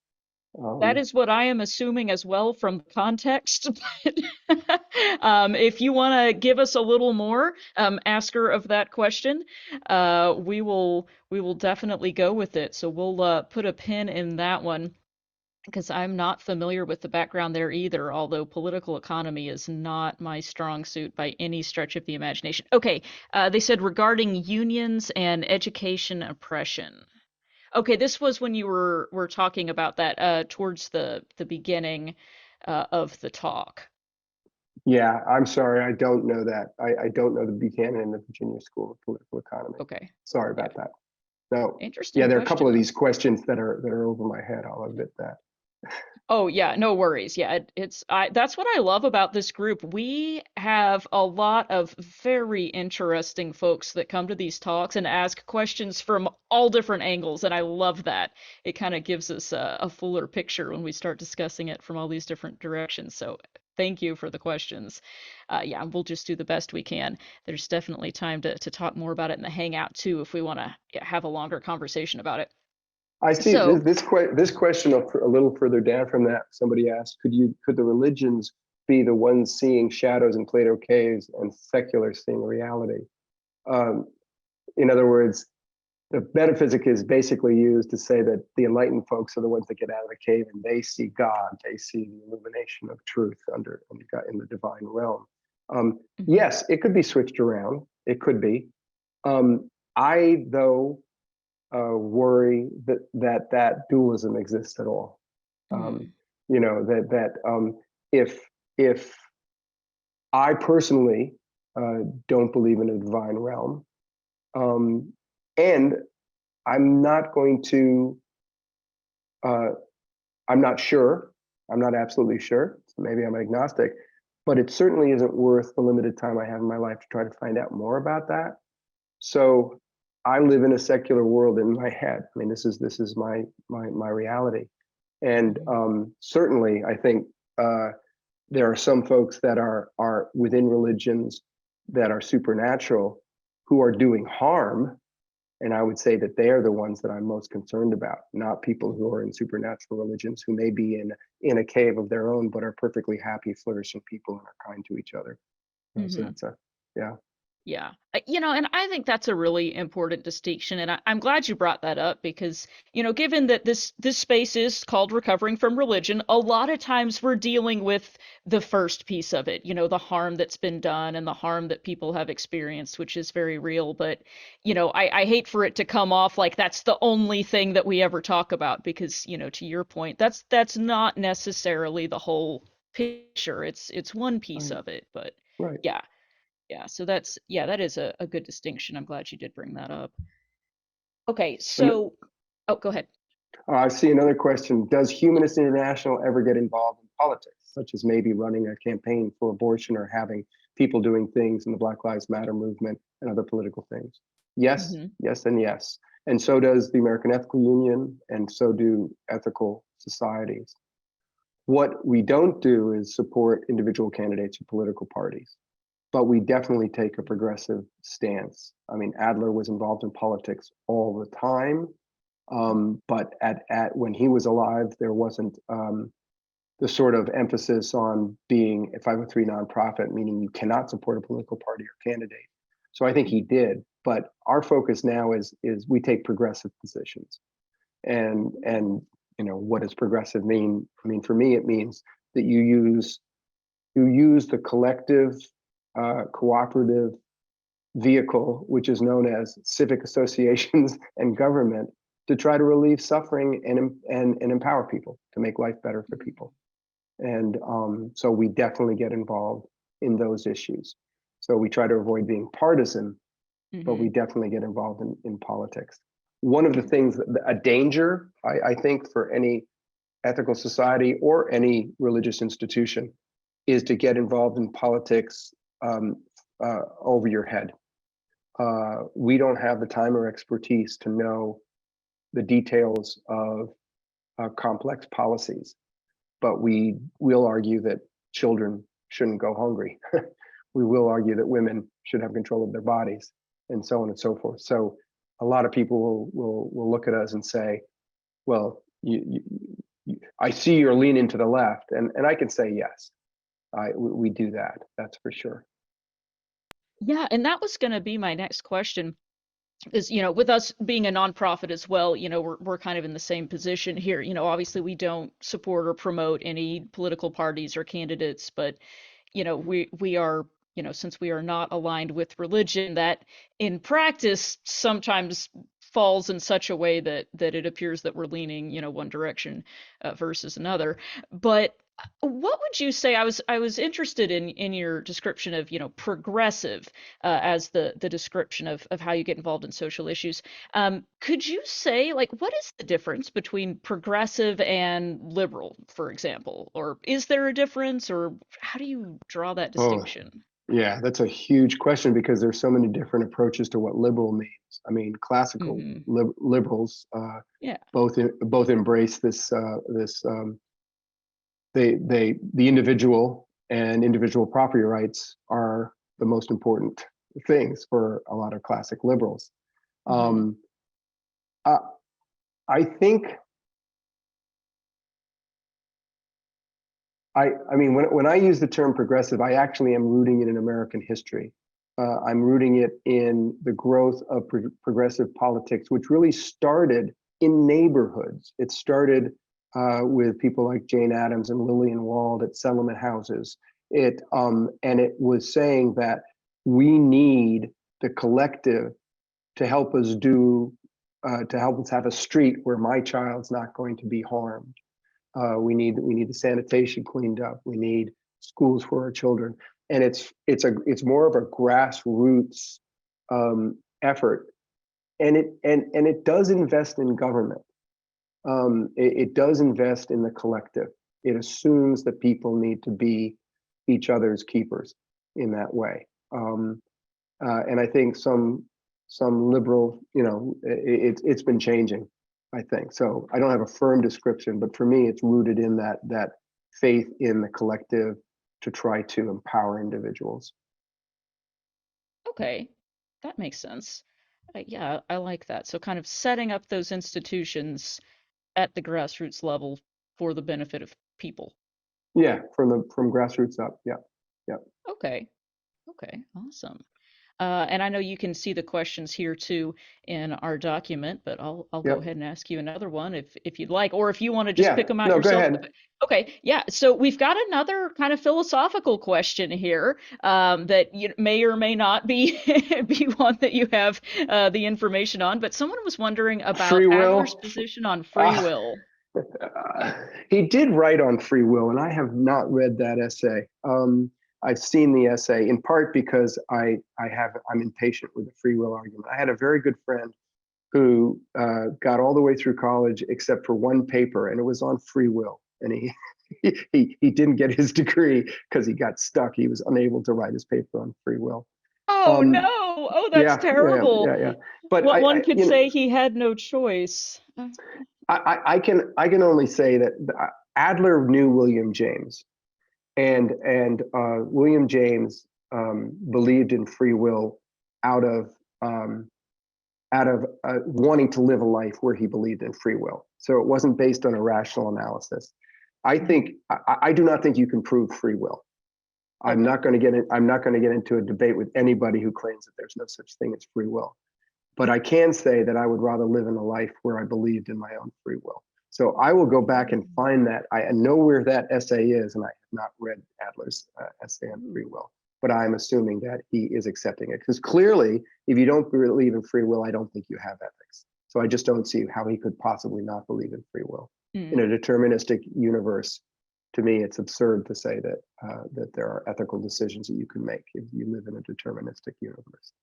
A: That
B: Um,
A: is what I am assuming as well from the context. But if you want to give us a little more, asker of that question, we will definitely go with it. So we'll put a pin in that one because I'm not familiar with the background there either. Although political economy is not my strong suit by any stretch of the imagination. Okay, they said regarding unions and education oppression. Okay, this was when you were talking about that towards the beginning of the talk.
B: yeah, I'm sorry, I don't know that. I don't know the Buchanan and the Virginia School of Political Economy.
A: Okay.
B: Sorry
A: Yeah.
B: about that. No, yeah,
A: Interesting
B: there are a couple
A: question
B: of
A: though.
B: these questions that are over my head. I'll admit that.
A: Oh yeah, no worries. Yeah, that's what I love about this group. We have a lot of very interesting folks that come to these talks and ask questions from all different angles, and I love that. It kind of gives us a fuller picture when we start discussing it from all these different directions. So thank you for the questions. Yeah, we'll just do the best we can. There's definitely time to talk more about it in the hangout too if we want to have a longer conversation about it.
B: I see
A: So,
B: this question a little further down from that. Somebody asked, could the religions be the ones seeing shadows in Plato caves and secular seeing reality? Um, in other words, the metaphysic is basically used to say that the enlightened folks are the ones that get out of the cave and they see God, they see the illumination of truth in the divine realm.
A: mhm,
B: Yes, it could be switched around. It could be. I though worry that dualism exists at all. Um,
A: mm,
B: that if if I personally don't believe in a divine realm, and I'm not going to, I'm not sure, I'm not absolutely sure, so maybe I'm agnostic, but it certainly isn't worth the limited time I have in my life to try to find out more about that. So I live in a secular world in my head. I mean, this is my reality, and certainly I think there are some folks that are within religions that are supernatural who are doing harm, and I would say that they are the ones that I'm most concerned about, not people who are in supernatural religions who may be in a cave of their own but are perfectly happy, flourishing people and are kind to each other. So
A: Hmm.
B: that's a yeah.
A: Yeah. And I think that's a really important distinction. And I'm glad you brought that up because, given that this space is called recovering from religion, a lot of times we're dealing with the first piece of it, the harm that's been done and the harm that people have experienced, which is very real. But, I hate for it to come off like that's the only thing that we ever talk about because, to your point, that's not necessarily the whole picture. It's one piece
B: Right,
A: of it, but
B: right.
A: yeah. Yeah, so that is a good distinction. I'm glad you did bring that up. Okay,
B: And
A: so oh, go ahead.
B: I see another question. Does Humanist International ever get involved in politics, such as maybe running a campaign for abortion or having people doing things in the Black Lives Matter movement and other political things? Yes,
A: Hmm.
B: yes, and yes. And so does the American Ethical Union, and so do ethical societies. What we don't do is support individual candidates or political parties, but we definitely take a progressive stance. I mean, Adler was involved in politics all the time, but at when he was alive, there wasn't the sort of emphasis on being a 503 nonprofit, meaning you cannot support a political party or candidate. So I think he did, but our focus now is we take progressive positions. And what does progressive mean? I mean, for me, it means that you use the collective, cooperative vehicle, which is known as civic associations and government, to try to relieve suffering and empower people to make life better for people. And so we definitely get involved in those issues. So we try to avoid being partisan, but
A: Hmm.
B: we definitely get involved in politics. One of the things, a danger, I think, for any ethical society or any religious institution is to get involved in politics over your head. We don't have the time or expertise to know the details of complex policies, but we will argue that children shouldn't go hungry. We will argue that women should have control of their bodies, and so on and so forth. So a lot of people will look at us and say, "Well, I see you're leaning to the left," and I can say yes, we do that. That's for sure.
A: Yeah, and that was going to be my next question. Is, with us being a nonprofit as well, we're kind of in the same position here. Obviously we don't support or promote any political parties or candidates, but we are, since we are not aligned with religion, that in practice sometimes falls in such a way that it appears that we're leaning, one direction versus another. But what would you say? I was interested in your description of, progressive as the description of how you get involved in social issues. Could you say, like, what is the difference between progressive and liberal, for example? Or is there a difference, or how do you draw that
B: Oh,
A: distinction?
B: yeah, that's a huge question because there's so many different approaches to what liberal means. I mean, classical
A: Hmm.
B: liberals
A: Yeah.
B: both embrace this the individual and individual property rights are the most important things for a lot of classic liberals.
A: Hmm.
B: Um, I, I think I mean, when I use the term progressive, I actually am rooting it in American history. I'm rooting it in the growth of progressive politics, which really started in neighborhoods. It started with people like Jane Addams and Lillian Wald at settlement houses. And it was saying that we need the collective to help us to help us have a street where my child's not going to be harmed. We need the sanitation cleaned up. We need schools for our children. And it's more of a grassroots effort, and it does invest in government. It does invest in the collective. It assumes that people need to be each other's keepers in that way. And I think some liberal, it's been changing, I think. So I don't have a firm description, but for me, it's rooted in that faith in the collective to try to empower individuals.
A: Okay, that makes sense. Yeah, I like that. So kind of setting up those institutions at the grassroots level for the benefit of people.
B: Yeah, from grassroots up. Yeah, yeah,
A: Okay, okay, awesome. And I know you can see the questions here too in our document, but I'll go
B: yep,
A: ahead and ask you another one if you'd like, or if you want to just
B: yeah.
A: pick them out
B: No, go
A: yourself.
B: ahead.
A: Okay, yeah. So we've got another kind of philosophical question here that you may or may not be be one that you have the information on. But someone was wondering about
B: Free
A: Adler's
B: will.
A: position on free
B: Uh,
A: will.
B: he did write on free will, and I have not read that essay. I've seen the essay in part because I'm impatient with the free will argument. I had a very good friend who got all the way through college except for one paper, and it was on free will. And he didn't get his degree because he got stuck. He was unable to write his paper on free will.
A: Oh no!
B: Um,
A: Oh, that's
B: yeah, yeah,
A: terrible.
B: yeah, yeah. But
A: What one could say he had no choice.
B: I can only say that Adler knew William James, and William James believed in free will out of um, wanting to live a life where he believed in free will. So it wasn't based on a rational analysis. I do not think you can prove free will. I'm
A: Okay.
B: not going to get I'm not going to get into a debate with anybody who claims that there's no such thing as free will. But I can say that I would rather live in a life where I believed in my own free will. So I will go back and find that. I know where that essay is, and I have not read Adler's essay on free will. But I'm assuming that he is accepting it, because clearly, if you don't believe in free will, I don't think you have ethics. So I just don't see how he could possibly not believe in free will in a
A: Mm.
B: deterministic universe. To me, it's absurd to say that that there are ethical decisions that you can make if you live in a deterministic universe.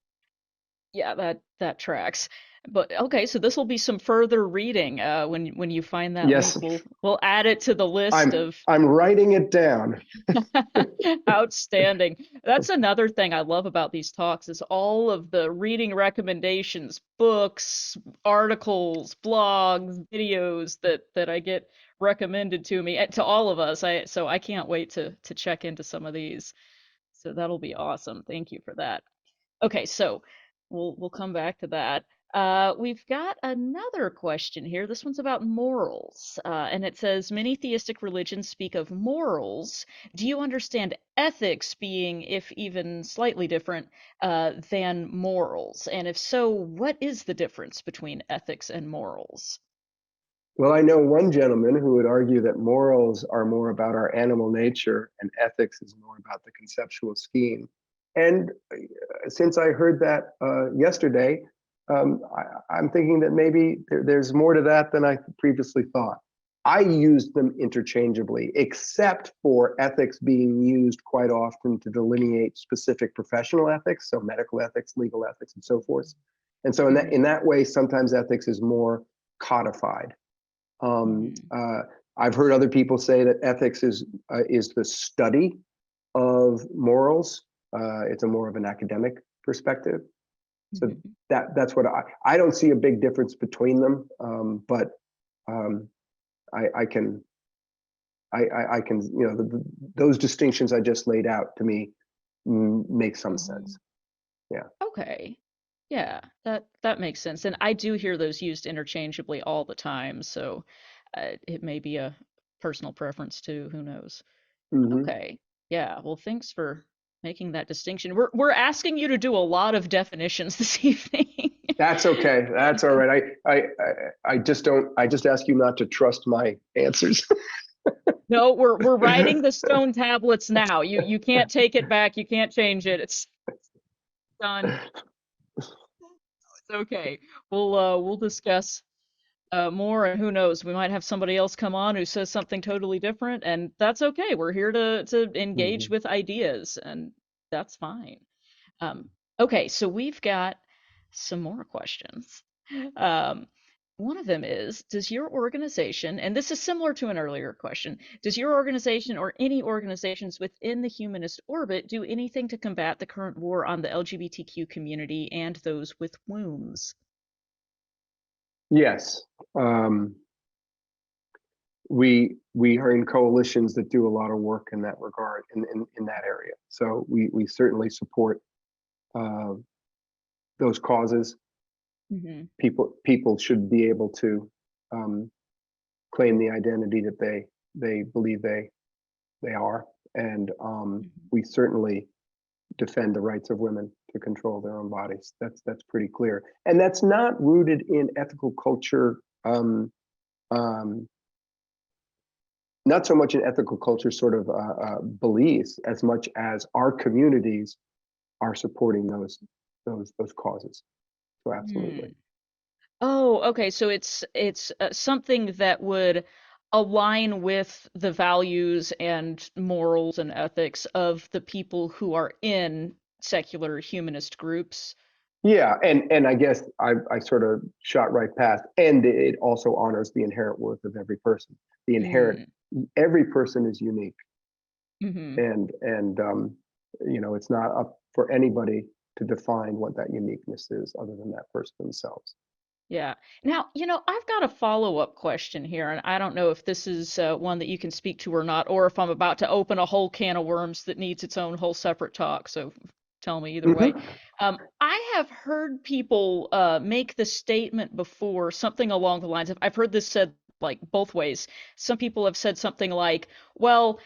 A: Yeah, that tracks. But okay, so this will be some further reading. When you find that
B: Yes,
A: link, we'll add it to the list
B: I'm
A: of
B: I'm writing it down.
A: outstanding. That's another thing I love about these talks is all of the reading recommendations, books, articles, blogs, videos that I get recommended to me and to all of us. So I can't wait to check into some of these. So that'll be awesome. Thank you for that. Okay, so we'll come back to that. We've got another question here. This one's about morals, and it says many theistic religions speak of morals. Do you understand ethics being, if even slightly different, than morals? And if so, what is the difference between ethics and morals?
B: Well, I know one gentleman who would argue that morals are more about our animal nature and ethics is more about the conceptual scheme. And since I heard that yesterday, I'm thinking that maybe there's more to that than I previously thought. I used them interchangeably, except for ethics being used quite often to delineate specific professional ethics, so medical ethics, legal ethics, and so forth. And so in
A: Mm-hmm.
B: that way, sometimes ethics is more codified. Um,
A: Mm-hmm.
B: uh, I've heard other people say that ethics is the study of morals. It's a more of an academic perspective. So
A: Mm-hmm.
B: that's what I don't see a big difference between them, but um, I can I can those distinctions I just laid out to me make some sense. Yeah.
A: Okay. Yeah, that makes sense. And I do hear those used interchangeably all the time, so it may be a personal preference too, who knows.
B: Hmm.
A: Okay. Yeah, well, thanks for making that distinction. We're asking you to do a lot of definitions this evening.
B: That's okay. That's all right. I just don't. I just ask you not to trust my answers.
A: No, we're writing the stone tablets now. You can't take it back. You can't change it. It's done. It's okay. We'll discuss more, and who knows, we might have somebody else come on who says something totally different, and that's okay. We're here to engage
B: Mhm.
A: with ideas, and that's fine. Um, okay, so we've got some more questions. Um, one of them is, does your organization, and this is similar to an earlier question, does your organization or any organizations within the humanist orbit do anything to combat the current war on the LGBTQ community and those with wombs?
B: Yes. Um, we are in coalitions that do a lot of work in that regard, in that area. So we certainly support uh, those causes.
A: Hmm.
B: People should be able to um, claim the identity that they believe they are, and we certainly defend the rights of women to control their own bodies. That's pretty clear, and that's not rooted in ethical culture. Um, Not so much in ethical culture sort of beliefs as much as our communities are supporting those causes. So absolutely.
A: Hmm. Oh, okay. So it's something that would align with the values and morals and ethics of the people who are in secular humanist groups.
B: Yeah, and I guess I sort of shot right past, and it also honors the inherent worth of every person. The inherent
A: Mm.
B: Every person is unique,
A: Hmm.
B: and it's not up for anybody to define what that uniqueness is other than that person themselves.
A: Yeah. Now, I've got a follow-up question here, and I don't know if this is one that you can speak to or not, or if I'm about to open a whole can of worms that needs its own whole separate talk. So tell me either way.
B: Hmm.
A: I have heard people make the statement before, something along the lines of, I've heard this said like both ways. Some people have said something like, well,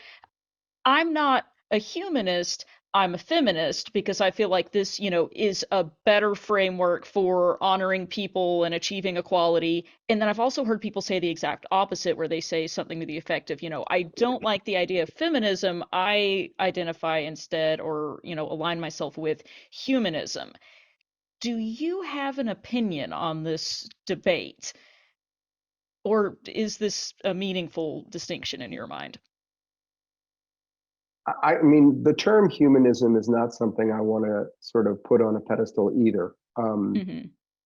A: I'm not a humanist, I'm a feminist because I feel like this, is a better framework for honoring people and achieving equality. And then I've also heard people say the exact opposite, where they say something to the effect of, I don't like the idea of feminism, I identify instead or, align myself with humanism. Do you have an opinion on this debate? Or is this a meaningful distinction in your mind?
B: I mean, the term humanism is not something I want to sort of put on a pedestal either.
A: Hmm.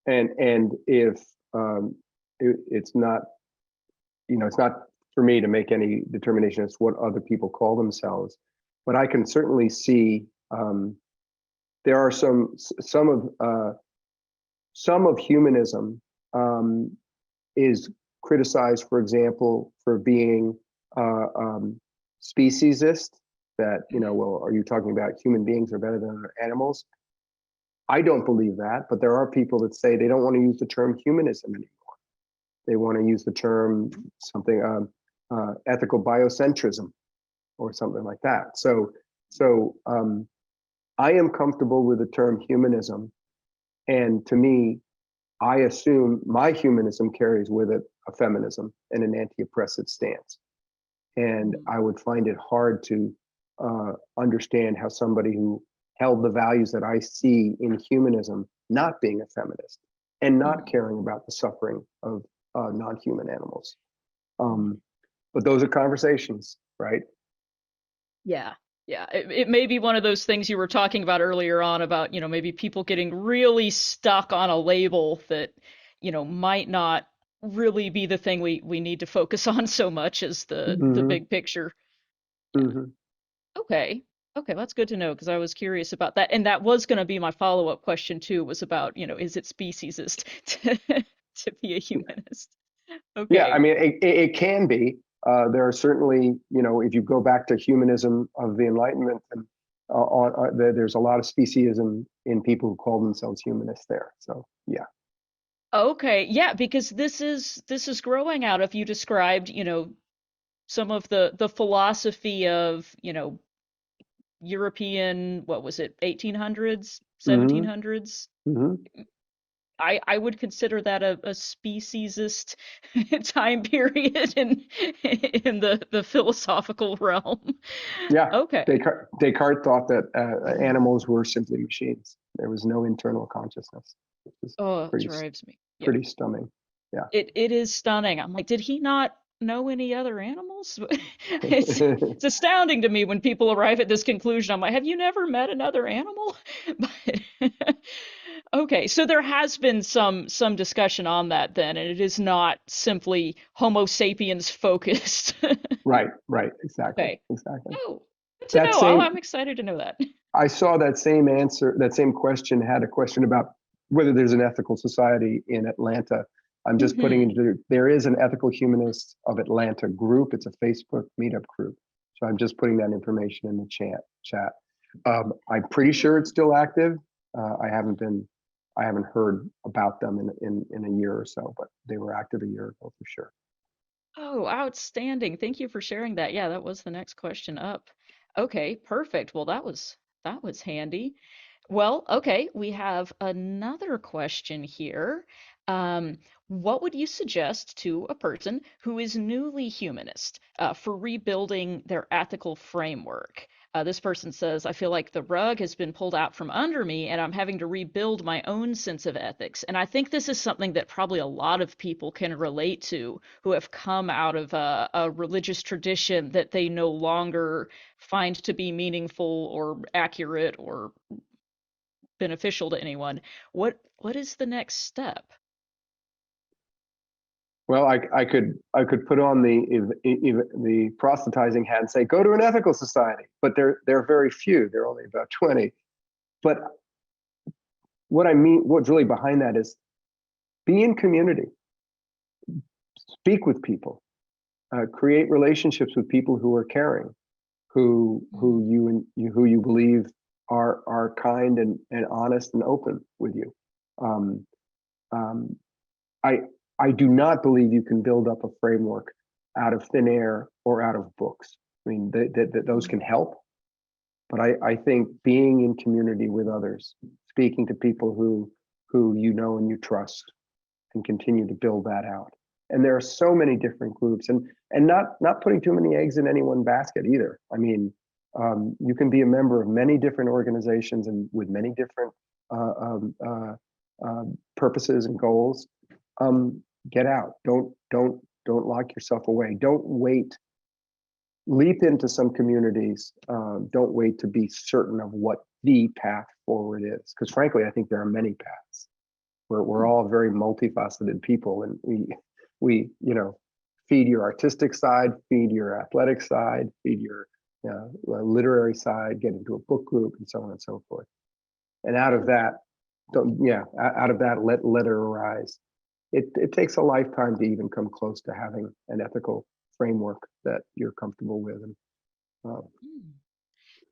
B: And if it's not, it's not for me to make any determination as to what other people call themselves, but I can certainly see there are some of humanism is criticized, for example, for being speciesist. That
A: Hmm.
B: well, are you talking about human beings are better than other animals? I don't believe that, but there are people that say they don't want to use the term humanism anymore. They want to use the term something ethical biocentrism or something like that. So I am comfortable with the term humanism, and to me, I assume my humanism carries with it a feminism and an anti-oppressive stance. And I would find it hard to understand how somebody who held the values that I see in humanism not being a feminist and not
A: Hmm.
B: caring about the suffering of non-human animals.
A: Hmm.
B: Um, but those are conversations, right?
A: Yeah. Yeah. It may be one of those things you were talking about earlier on about, maybe people getting really stuck on a label that, might not really be the thing we need to focus on so much as the
B: Hmm.
A: big picture. Yeah.
B: Hmm.
A: Okay. Okay, that's good to know because I was curious about that. And that was going to be my follow-up question too, was about, is it speciesist to be a humanist?
B: Yeah, I
A: Okay.
B: mean, it can be. There are certainly, if you go back to humanism of the Enlightenment, and there's a lot of speciesism in people who call themselves humanists there. So, yeah.
A: Okay. Yeah, because this is growing out of, you described, some of the philosophy of, European, what was it, 1800s,
B: Hmm.
A: 1700s?
B: Hmm.
A: I would consider that a speciesist time period in the philosophical realm.
B: Yeah.
A: Okay.
B: Descartes thought that animals were simply machines. There was no internal consciousness, which is
A: Oh, it
B: pretty
A: drives me. Yeah.
B: pretty stunning.
A: It is stunning. I'm like, did he not know any other animals? It's
B: Yeah.
A: it's astounding to me when people arrive at this conclusion. I'm like, have you never met another animal? But okay, so there has been some discussion on that then, and it is not simply Homo sapiens focused.
B: Right, right, exactly,
A: Okay.
B: exactly.
A: Oh, good to
B: That
A: know. Oh,
B: same,
A: I'm excited to know that.
B: I saw that same answer, that same question had a question about whether there's an ethical society in Atlanta. I'm just putting
A: Hmm.
B: into, there is an Ethical Humanists of Atlanta group. It's a Facebook meetup group. So I'm just putting that information in the chat. I'm pretty sure it's still active. I haven't heard about them in a year or so, but they were active a year ago for sure.
A: Oh, outstanding. Thank you for sharing that. Yeah, that was the next question up. Okay, perfect. Well, that was handy. Well, okay, we have another question here. Um, what would you suggest to a person who is newly humanist for rebuilding their ethical framework? This person says, I feel like the rug has been pulled out from under me and I'm having to rebuild my own sense of ethics. And I think this is something that probably a lot of people can relate to who have come out of a religious tradition that they no longer find to be meaningful or accurate or beneficial to anyone. What is the next step?
B: Well, I could put on the proselytizing hat and say go to an ethical society, but they're very few. They're only about 20. But what I mean, what's really behind that is be in community, speak with people, create relationships with people who are caring,
A: Mm,
B: who you believe are kind and honest and open with you. Um, um, I I do not believe you can build up a framework out of thin air or out of books. I mean, those
A: mm,
B: can help, but I think being in community with others, speaking to people who you know and you trust, and continue to build that out. And there are so many different groups, and not putting too many eggs in any one basket either. I mean, you can be a member of many different organizations and with many different uh, um, uh, purposes and goals. Get out. Don't lock yourself away. Don't wait. Leap into some communities. Don't wait to be certain of what the path forward is, because frankly, I think there are many paths. We're
A: mm,
B: all very multifaceted people, and we feed your artistic side, feed your athletic side, feed your literary side, get into a book group, and so on and so forth. And out of
A: mm.
B: that, out of that, let it arise. It takes a lifetime to even come close to having an ethical framework that you're comfortable with. And uh,
A: Mm.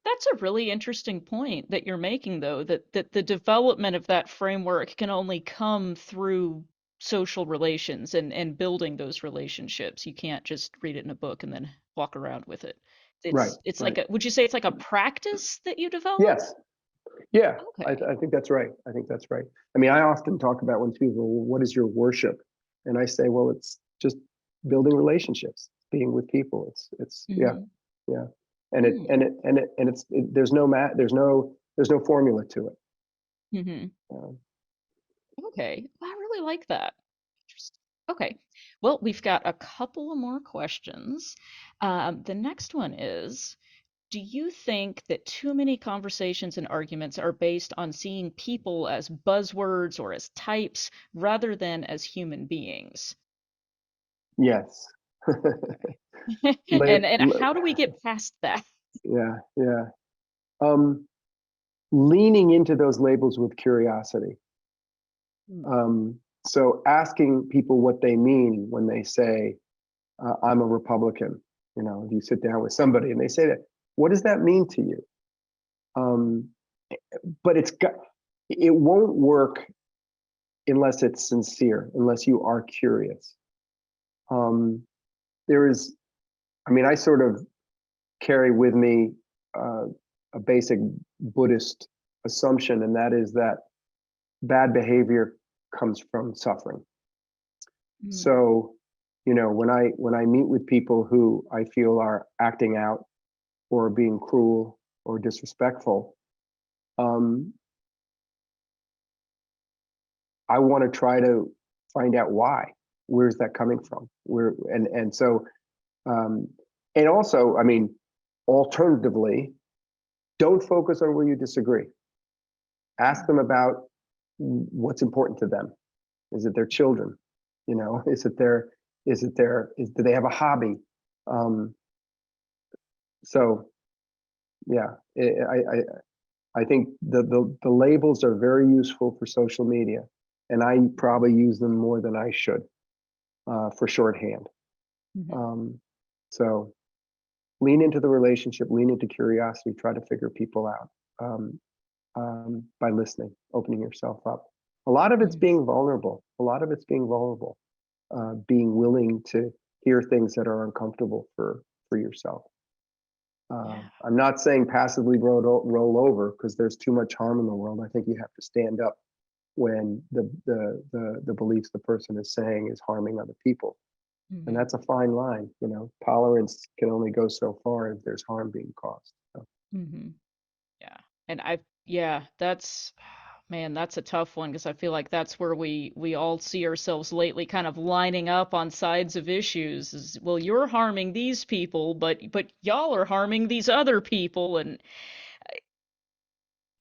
A: That's a really interesting point that you're making, though, that the development of that framework can only come through social relations and building those relationships. You can't just read it in a book and then walk around with it.
B: right,
A: It's like
B: right,
A: a, would you say it's like a practice that you develop?
B: yes, yeah,
A: Okay.
B: I think that's right. I think that's right. I mean, I often talk about when people, well, what is your worship? And I say, well, it's just building relationships, being with people. Yeah,
A: Hmm.
B: yeah. There's no there's no formula to it.
A: Hmm.
B: Um,
A: Okay. I really like that. Interesting. Okay. Well, we've got a couple of more questions. The next one is, do you think that too many conversations and arguments are based on seeing people as buzzwords or as types rather than as human beings?
B: yes.
A: And
B: Lab,
A: and how do we get past that?
B: yeah, yeah. Um, Leaning into those labels with curiosity.
A: Hmm.
B: So asking people what they mean when they say, I'm a Republican. If you sit down with somebody and they say that, what does that mean to you? Um, but it won't work unless it's sincere, unless you are curious. Um, there is, I mean, I sort of carry with me uh, a basic Buddhist assumption, and that is that bad behavior comes from suffering.
A: Hmm.
B: So, when I meet with people who I feel are acting out or being cruel or disrespectful, um, I want to try to find out why. where's that coming from? And also, I mean, alternatively, don't focus on where you disagree. Ask them about what's important to them. Is it their children? You know, do they have a hobby? So yeah, I think the labels are very useful for social media, and I probably use them more than I should for shorthand. So lean into the relationship, lean into curiosity, try to figure people out by listening, opening yourself up. A lot of it's being vulnerable. Being willing to hear things that are uncomfortable for yourself. I'm not saying passively roll over, because there's too much harm in the world. I think you have to stand up when the beliefs the person is saying is harming other people. And that's a fine line, you know. Tolerance can only go so far if there's harm being caused. So.
A: Yeah. And that's, man, that's a tough one, because I feel like that's where we all see ourselves lately, kind of lining up on sides of issues. Is, well, you're harming these people, but y'all are harming these other people, and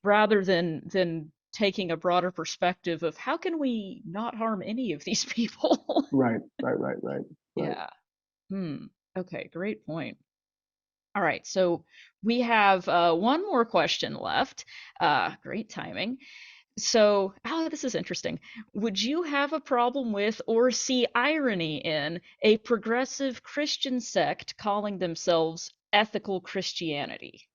A: rather than taking a broader perspective of how can we not harm any of these people.
B: Right.
A: Yeah. Okay, great point. All right, so we have one more question left. Great timing. So, this is interesting. Would you have a problem with, or see irony in, a progressive Christian sect calling themselves ethical Christianity?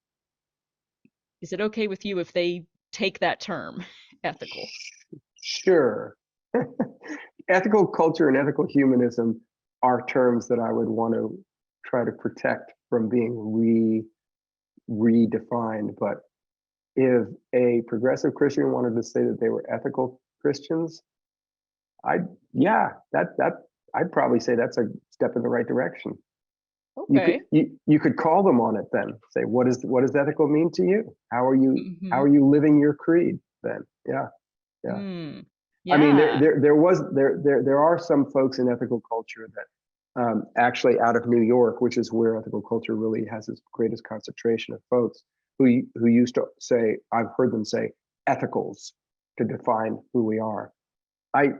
A: Is it okay with you if they take that term, ethical?
B: Sure. Ethical culture and ethical humanism are terms that I would want to try to protect from being redefined. But if a progressive Christian wanted to say that they were ethical Christians, I'd probably say that's a step in the right direction.
A: Okay.
B: You could call them on it then. Say, what does ethical mean to you? How are you living your creed then? Yeah. I mean, there are some folks in ethical culture that actually out of New York, which is where ethical culture really has its greatest concentration of folks, who used to say, I've heard them say, ethicals to define who we are. I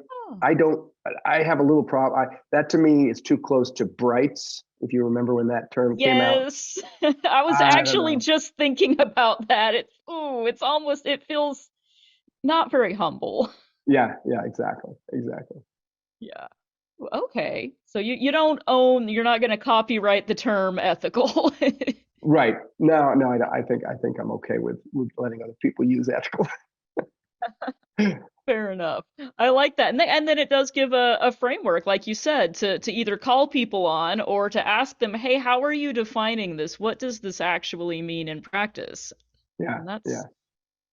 B: have a little problem. That to me is too close to brights. If you remember when that term came out.
A: Yes. I was
B: I don't
A: actually
B: know.
A: just thinking about that. It's almost, it feels not very humble.
B: Yeah, exactly.
A: Yeah. Okay. So you don't own, you're not going to copyright the term ethical.
B: Right. No, I think I'm okay with letting other people use ethical.
A: Fair enough. I like that. And then it does give a framework, like you said, to either call people on or to ask them, hey, how are you defining this? What does this actually mean in practice? And that's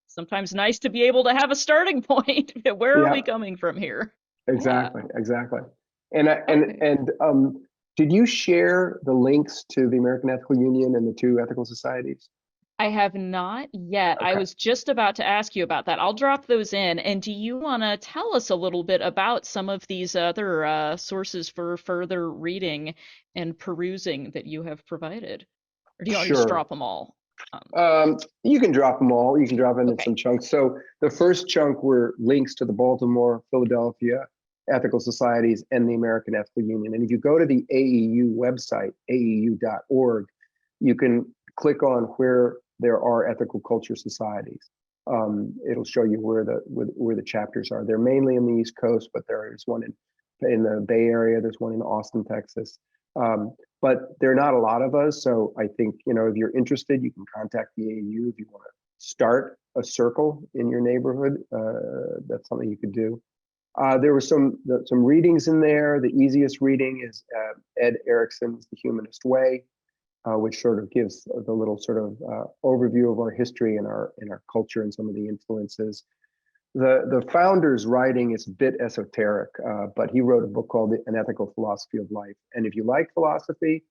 A: sometimes nice to be able to have a starting point. Where are we coming from here?
B: Exactly. And
A: Okay.
B: did you share the links to the American Ethical Union and the two ethical societies?
A: I have not yet. I
B: Okay.
A: was just about to ask you about that. I'll drop those in. And do you want to tell us a little bit about some of these other sources for further reading and perusing that you have provided? Or do you want to just
B: Sure.
A: drop them all?
B: You can drop them all. You can drop it in
A: Okay.
B: some chunks. So the first chunk were links to the Baltimore, Philadelphia ethical societies and the American Ethical Union. And if you go to the AEU website, aeu.org, you can click on where there are ethical culture societies. It'll show you where the chapters are. They're mainly in the East Coast, but there is one in the Bay Area. There's one in Austin, Texas. But there are not a lot of us. So I think, if you're interested, you can contact the AU if you want to start a circle in your neighborhood. That's something you could do. There were some readings in there. The easiest reading is Ed Erickson's The Humanist Way, which sort of gives the little sort of overview of our history and our culture and some of the influences. The founder's writing is a bit esoteric, but he wrote a book called An Ethical Philosophy of Life. And if you like philosophy,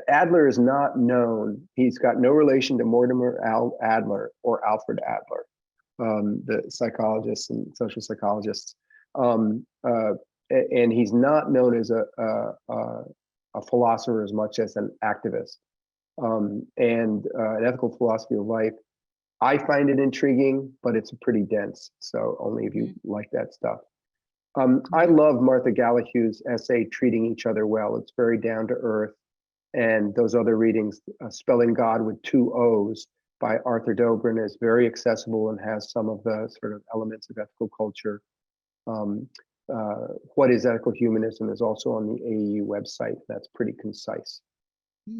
B: Adler is not known. He's got no relation to Mortimer Adler or Alfred Adler, the psychologists and social psychologists. and he's not known as a philosopher as much as an activist, and an ethical philosophy of life. I find it intriguing, but it's pretty dense. So only if you
A: Mhm.
B: like that stuff. I
A: Mhm.
B: love Martha Gallahue's essay, Treating Each Other Well. It's very down to earth. And those other readings, Spelling God with two O's by Arthur Dobrin, is very accessible and has some of the sort of elements of ethical culture. Um, what is ethical humanism is also on the AEU website. That's pretty concise.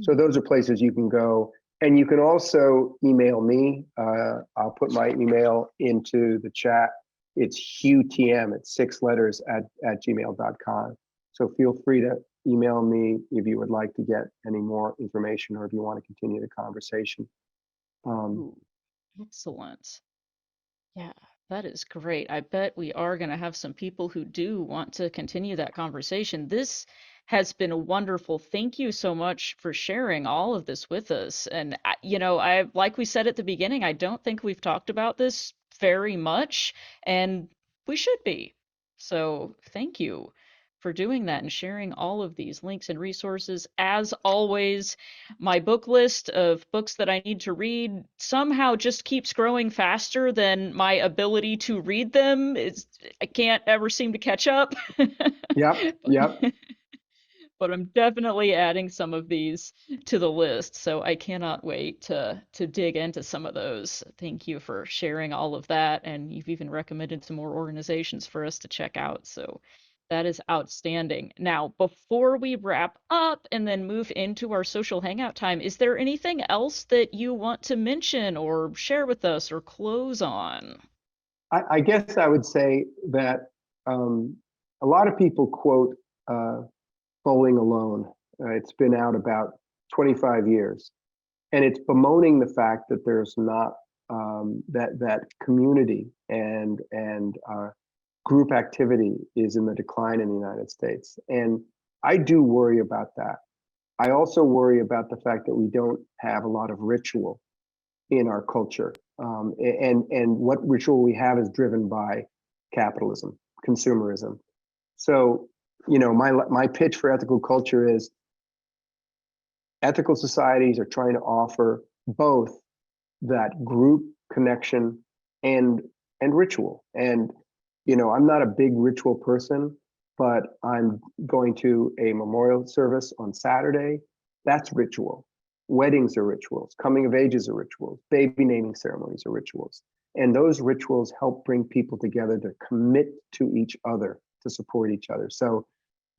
B: So
A: Mm.
B: those are places you can go. And you can also email me. I'll put my email into the chat. It's HughTM, it's 6 letters at gmail.com. So feel free to email me if you would like to get any more information or if you want to continue the conversation. Um,
A: Ooh, excellent. Yeah, that is great. I bet we are going to have some people who do want to continue that conversation. This has been wonderful. Thank you so much for sharing all of this with us. And I like we said at the beginning, I don't think we've talked about this very much, and we should be. So, thank you for doing that and sharing all of these links and resources. As always, my book list of books that I need to read somehow just keeps growing faster than my ability to read them. I can't ever seem to catch up.
B: yep, yep.
A: But I'm definitely adding some of these to the list, so I cannot wait to dig into some of those. Thank you for sharing all of that, and you've even recommended some more organizations for us to check out. So that is outstanding. Now, before we wrap up and then move into our social hangout time, is there anything else that you want to mention or share with us or close on?
B: I guess I would say that um, a lot of people quote uh, Bowling Alone. It's been out about 25 years. And it's bemoaning the fact that there's not that community and group activity is in the decline in the United States. And I do worry about that. I also worry about the fact that we don't have a lot of ritual in our culture, and what ritual we have is driven by capitalism, consumerism. So, my pitch for ethical culture is ethical societies are trying to offer both that group connection and ritual. And I'm not a big ritual person, but I'm going to a memorial service on Saturday. That's ritual. Weddings are rituals, coming of ages are rituals, baby naming ceremonies are rituals, and those rituals help bring people together to commit to each other, to support each other. So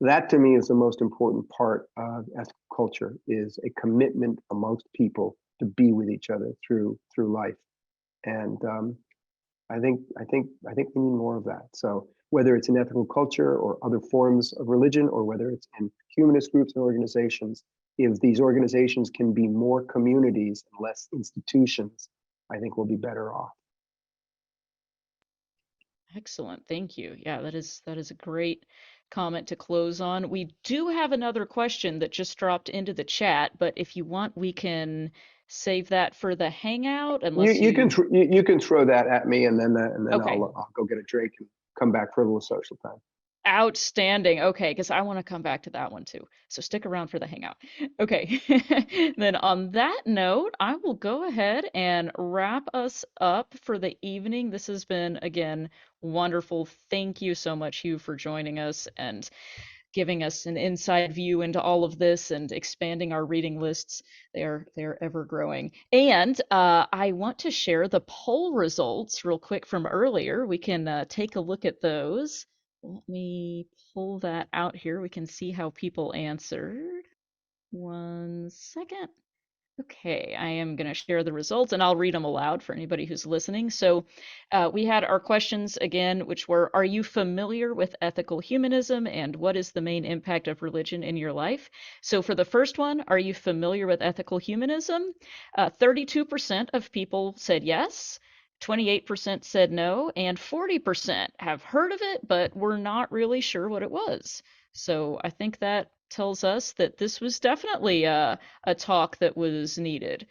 B: that to me is the most important part of ethical culture, is a commitment amongst people to be with each other through life. And I think we need more of that. So whether it's in ethical culture or other forms of religion, or whether it's in humanist groups and organizations, if these organizations can be more communities and less institutions, I think we'll be better off.
A: Excellent. Thank you. Yeah, that is a great comment to close on. We do have another question that just dropped into the chat, but if you want, we can save that for the hangout
B: You
A: unless
B: you can
A: you.
B: tr- you can throw that at me, and then
A: Okay.
B: I'll go get a drink and come back for a little social time.
A: Outstanding. Okay, because I want to come back to that one too. So stick around for the hangout. Okay. Then on that note, I will go ahead and wrap us up for the evening. This has been, again, wonderful. Thank you so much, Hugh, for joining us and giving us an inside view into all of this and expanding our reading lists. They're ever growing. And I want to share the poll results real quick from earlier. We can take a look at those. Let me pull that out here. We can see how people answered. One second. Okay, I am going to share the results and I'll read them aloud for anybody who's listening. So, we had our questions again, which were: are you familiar with ethical humanism and what is the main impact of religion in your life? So, for the first one, are you familiar with ethical humanism? 32% of people said yes, 28% said no, and 40% have heard of it, but were not really sure what it was. So, I think that tells us that this was definitely a talk that was needed.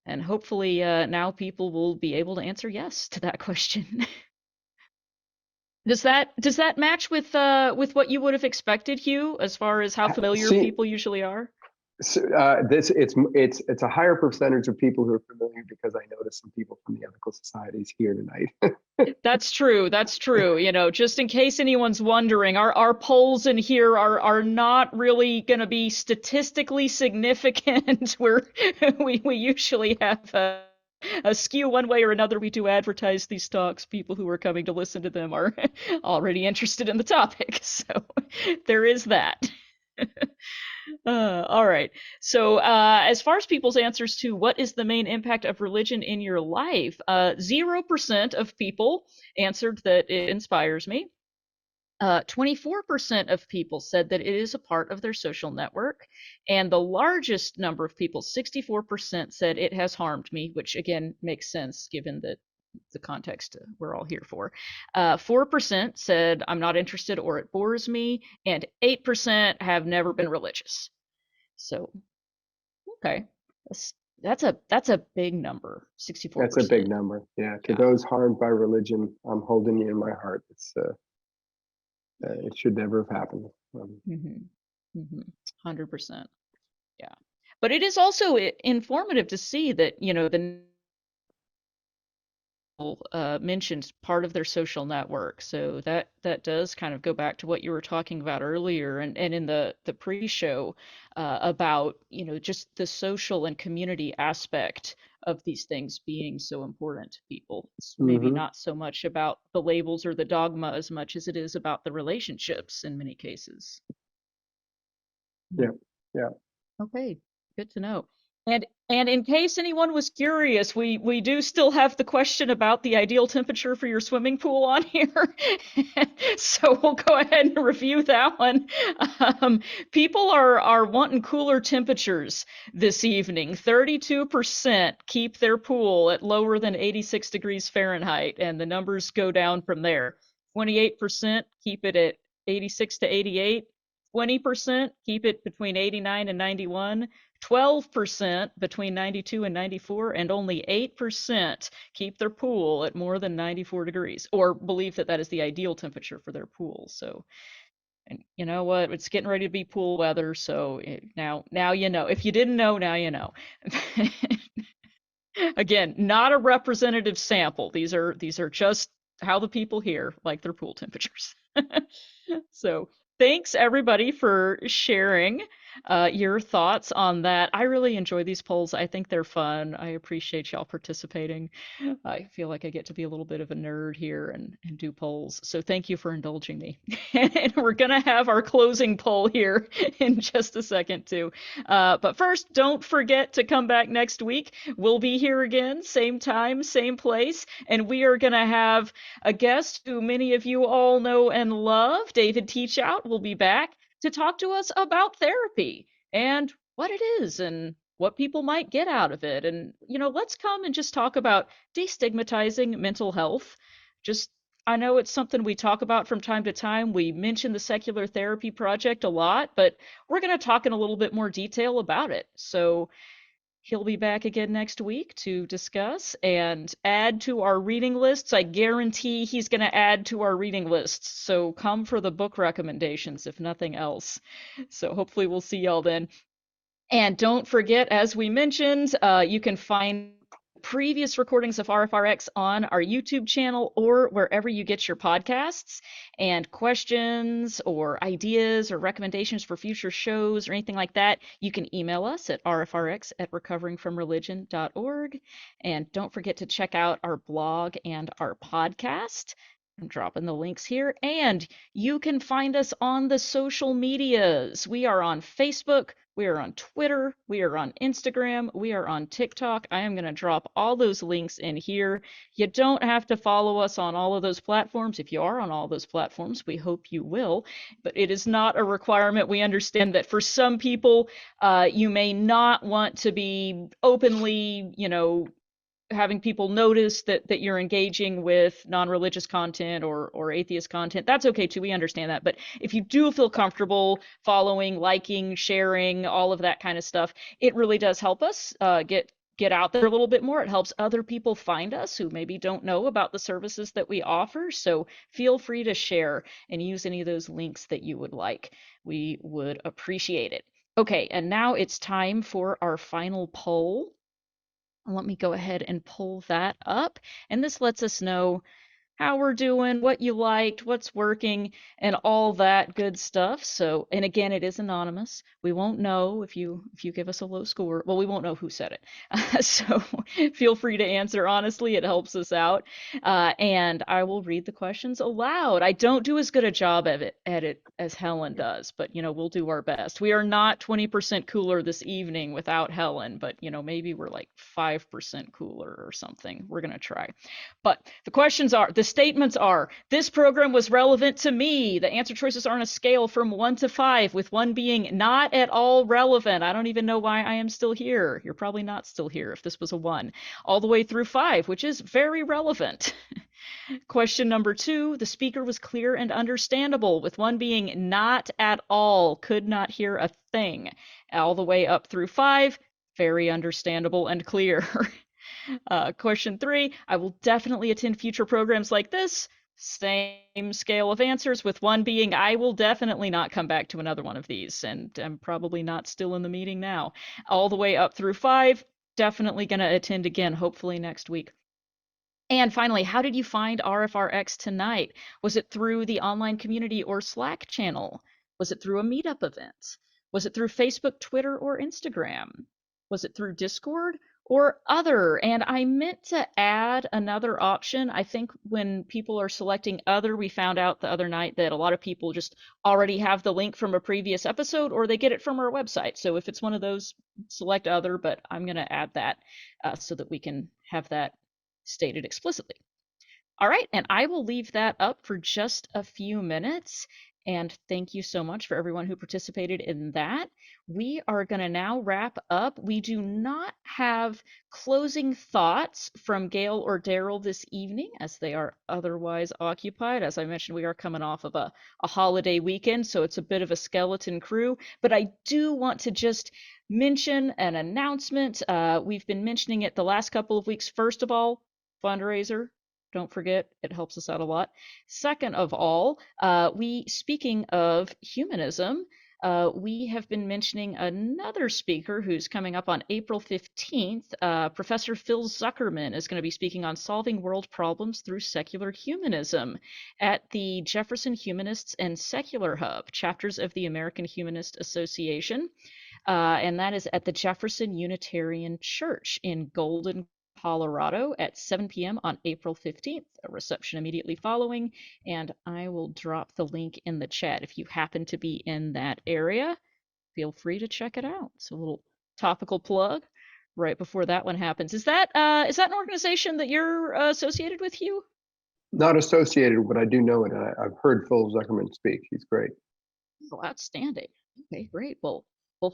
A: And hopefully now people will be able to answer yes to that question. Does that match with what you would have expected, Hugh, as far as how familiar
B: See,
A: people usually are?
B: this it's a higher percentage of people who are familiar because I noticed some people from the ethical societies here tonight.
A: That's true. That's true. Just in case anyone's wondering, our polls in here are not really going to be statistically significant. We usually have a skew one way or another. We do advertise these talks. People who are coming to listen to them are already interested in the topic, so there is that. All right. So, as far as people's answers to what is the main impact of religion in your life, 0% of people answered that it inspires me. 24% of people said that it is a part of their social network. And the largest number of people, 64%, said it has harmed me, which again makes sense given that the context we're all here for. 4% said I'm not interested or it bores me, and 8% have never been religious. So, okay, that's a big number,
B: That's a big
A: 64%.
B: number. Yeah. To
A: Yeah.
B: those harmed by religion, I'm holding you in my heart. It should never have happened.
A: Mm-hmm. Mm-hmm. 100%. Yeah. But it is also informative to see that, the mentioned part of their social network. So that does kind of go back to what you were talking about earlier, and in the pre-show about just the social and community aspect of these things being so important to people. It's maybe
B: Hmm.
A: not so much about the labels or the dogma as much as it is about the relationships in many cases.
B: Yeah. Yeah.
A: Okay, good to know. And in case anyone was curious, we do still have the question about the ideal temperature for your swimming pool on here. So we'll go ahead and review that one. People are wanting cooler temperatures this evening. 32% keep their pool at lower than 86 degrees Fahrenheit, and the numbers go down from there. 28% keep it at 86 to 88. 20% keep it between 89 and 91, 12% between 92 and 94, and only 8% keep their pool at more than 94 degrees or believe that that is the ideal temperature for their pool. So, and you know what? It's getting ready to be pool weather, so now you know. If you didn't know, now you know. Again, not a representative sample. These are just how the people here like their pool temperatures. So thanks everybody for sharing your thoughts on that. I really enjoy these polls. I think they're fun. I appreciate y'all participating. I feel like I get to be a little bit of a nerd here and do polls. So thank you for indulging me. And we're going to have our closing poll here in just a second, too. But first, don't forget to come back next week. We'll be here again, same time, same place. And we are going to have a guest who many of you all know and love. David Teachout will be back to talk to us about therapy and what it is and what people might get out of it. And, let's come and just talk about destigmatizing mental health. Just, I know it's something we talk about from time to time. We mention the Secular Therapy Project a lot, but we're going to talk in a little bit more detail about it. So he'll be back again next week to discuss and add to our reading lists. I guarantee he's going to add to our reading lists. So come for the book recommendations, if nothing else. So hopefully we'll see y'all then. And don't forget, as we mentioned, you can find previous recordings of RfRx on our YouTube channel or wherever you get your podcasts. And questions or ideas or recommendations for future shows or anything like that, you can email us at rfrx@recoveringfromreligion.org. And don't forget to check out our blog and our podcast. I'm dropping the links here. And you can find us on the social medias. We are on Facebook. We are on Twitter. We are on Instagram. We are on TikTok. I am going to drop all those links in here. You don't have to follow us on all of those platforms. If you are on all those platforms, we hope you will. But it is not a requirement. We understand that for some people, you may not want to be openly, having people notice that you're engaging with non-religious content or atheist content. That's okay too. We understand that. But if you do feel comfortable following, liking, sharing, all of that kind of stuff, it really does help us get get out there a little bit more. It helps other people find us who maybe don't know about the services that we offer. So feel free to share and use any of those links that you would like. We would appreciate it. Okay, and now it's time for our final poll. Let me go ahead and pull that up. And this lets us know how we're doing, what you liked, what's working, and all that good stuff. So, and again, it is anonymous. We won't know if you give us a low score. Well, we won't know who said it. So feel free to answer honestly. It helps us out. And I will read the questions aloud. I don't do as good a job at it as Helen does, but we'll do our best. We are not 20% cooler this evening without Helen, but maybe we're like 5% cooler or something. We're gonna try. But the statements are, this program was relevant to me. The answer choices are on a scale from 1 to 5, with 1 being not at all relevant. I don't even know why I am still here. You're probably not still here if this was a 1. All the way through 5, which is very relevant. Question number 2, the speaker was clear and understandable, with 1 being not at all, could not hear a thing. All the way up through 5, very understandable and clear. Question 3, I will definitely attend future programs like this. Same scale of answers, with 1 being I will definitely not come back to another one of these, and I'm probably not still in the meeting now. All the way up through 5, definitely going to attend again, hopefully next week. And finally, how did you find RfRx tonight? Was it through the online community or Slack channel? Was it through a meetup event? Was it through Facebook, Twitter, or Instagram? Was it through Discord or other? And I meant to add another option. I think when people are selecting other, we found out the other night that a lot of people just already have the link from a previous episode or they get it from our website. So if it's one of those, select other, but I'm going to add that so that we can have that stated explicitly. All right, and I will leave that up for just a few minutes. And thank you so much for everyone who participated in that. We are going to now wrap up. We do not have closing thoughts from Gail or Daryl this evening, as they are otherwise occupied. As I mentioned, we are coming off of a holiday weekend, so it's a bit of a skeleton crew. But I do want to just mention an announcement. We've been mentioning it the last couple of weeks. First of all, fundraiser. Don't forget, it helps us out a lot. Second of all, speaking of humanism, we have been mentioning another speaker who's coming up on April 15th. Professor Phil Zuckerman is going to be speaking on solving world problems through secular humanism at the Jefferson Humanists and Secular Hub, chapters of the American Humanist Association. And that is at the Jefferson Unitarian Church in Golden, Colorado at 7 p.m. on April 15th, a reception immediately following, and I will drop the link in the chat. If you happen to be in that area, feel free to check it out. It's a little topical plug right before that one happens. Is that an organization that you're associated with, Hugh?
B: Not associated, but I do know it. I've heard Phil Zuckerman speak. He's great.
A: Oh, outstanding. Okay, great. Well,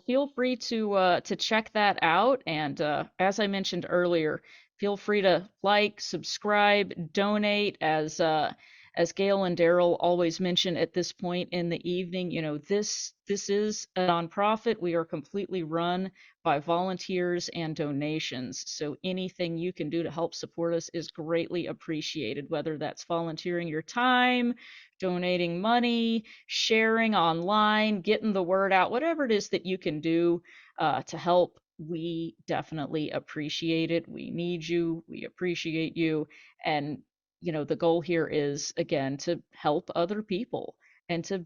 A: feel free to check that out. And as I mentioned earlier, feel free to like, subscribe, donate. As Gail and Daryl always mention at this point in the evening, this is a nonprofit. We are completely run by volunteers and donations. So anything you can do to help support us is greatly appreciated, whether that's volunteering your time, donating money, sharing online, getting the word out, whatever it is that you can do to help. We definitely appreciate it. We need you. We appreciate you. And, the goal here is, again, to help other people and to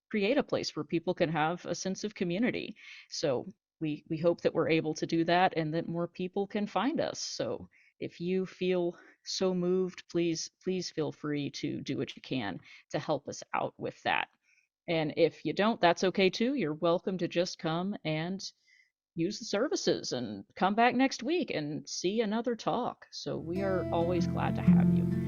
A: create a place where people can have a sense of community. So we hope that we're able to do that and that more people can find us. So if you feel so moved, please feel free to do what you can to help us out with that. And if you don't, that's okay too. You're welcome to just come and use the services and come back next week and see another talk. So we are always glad to have you.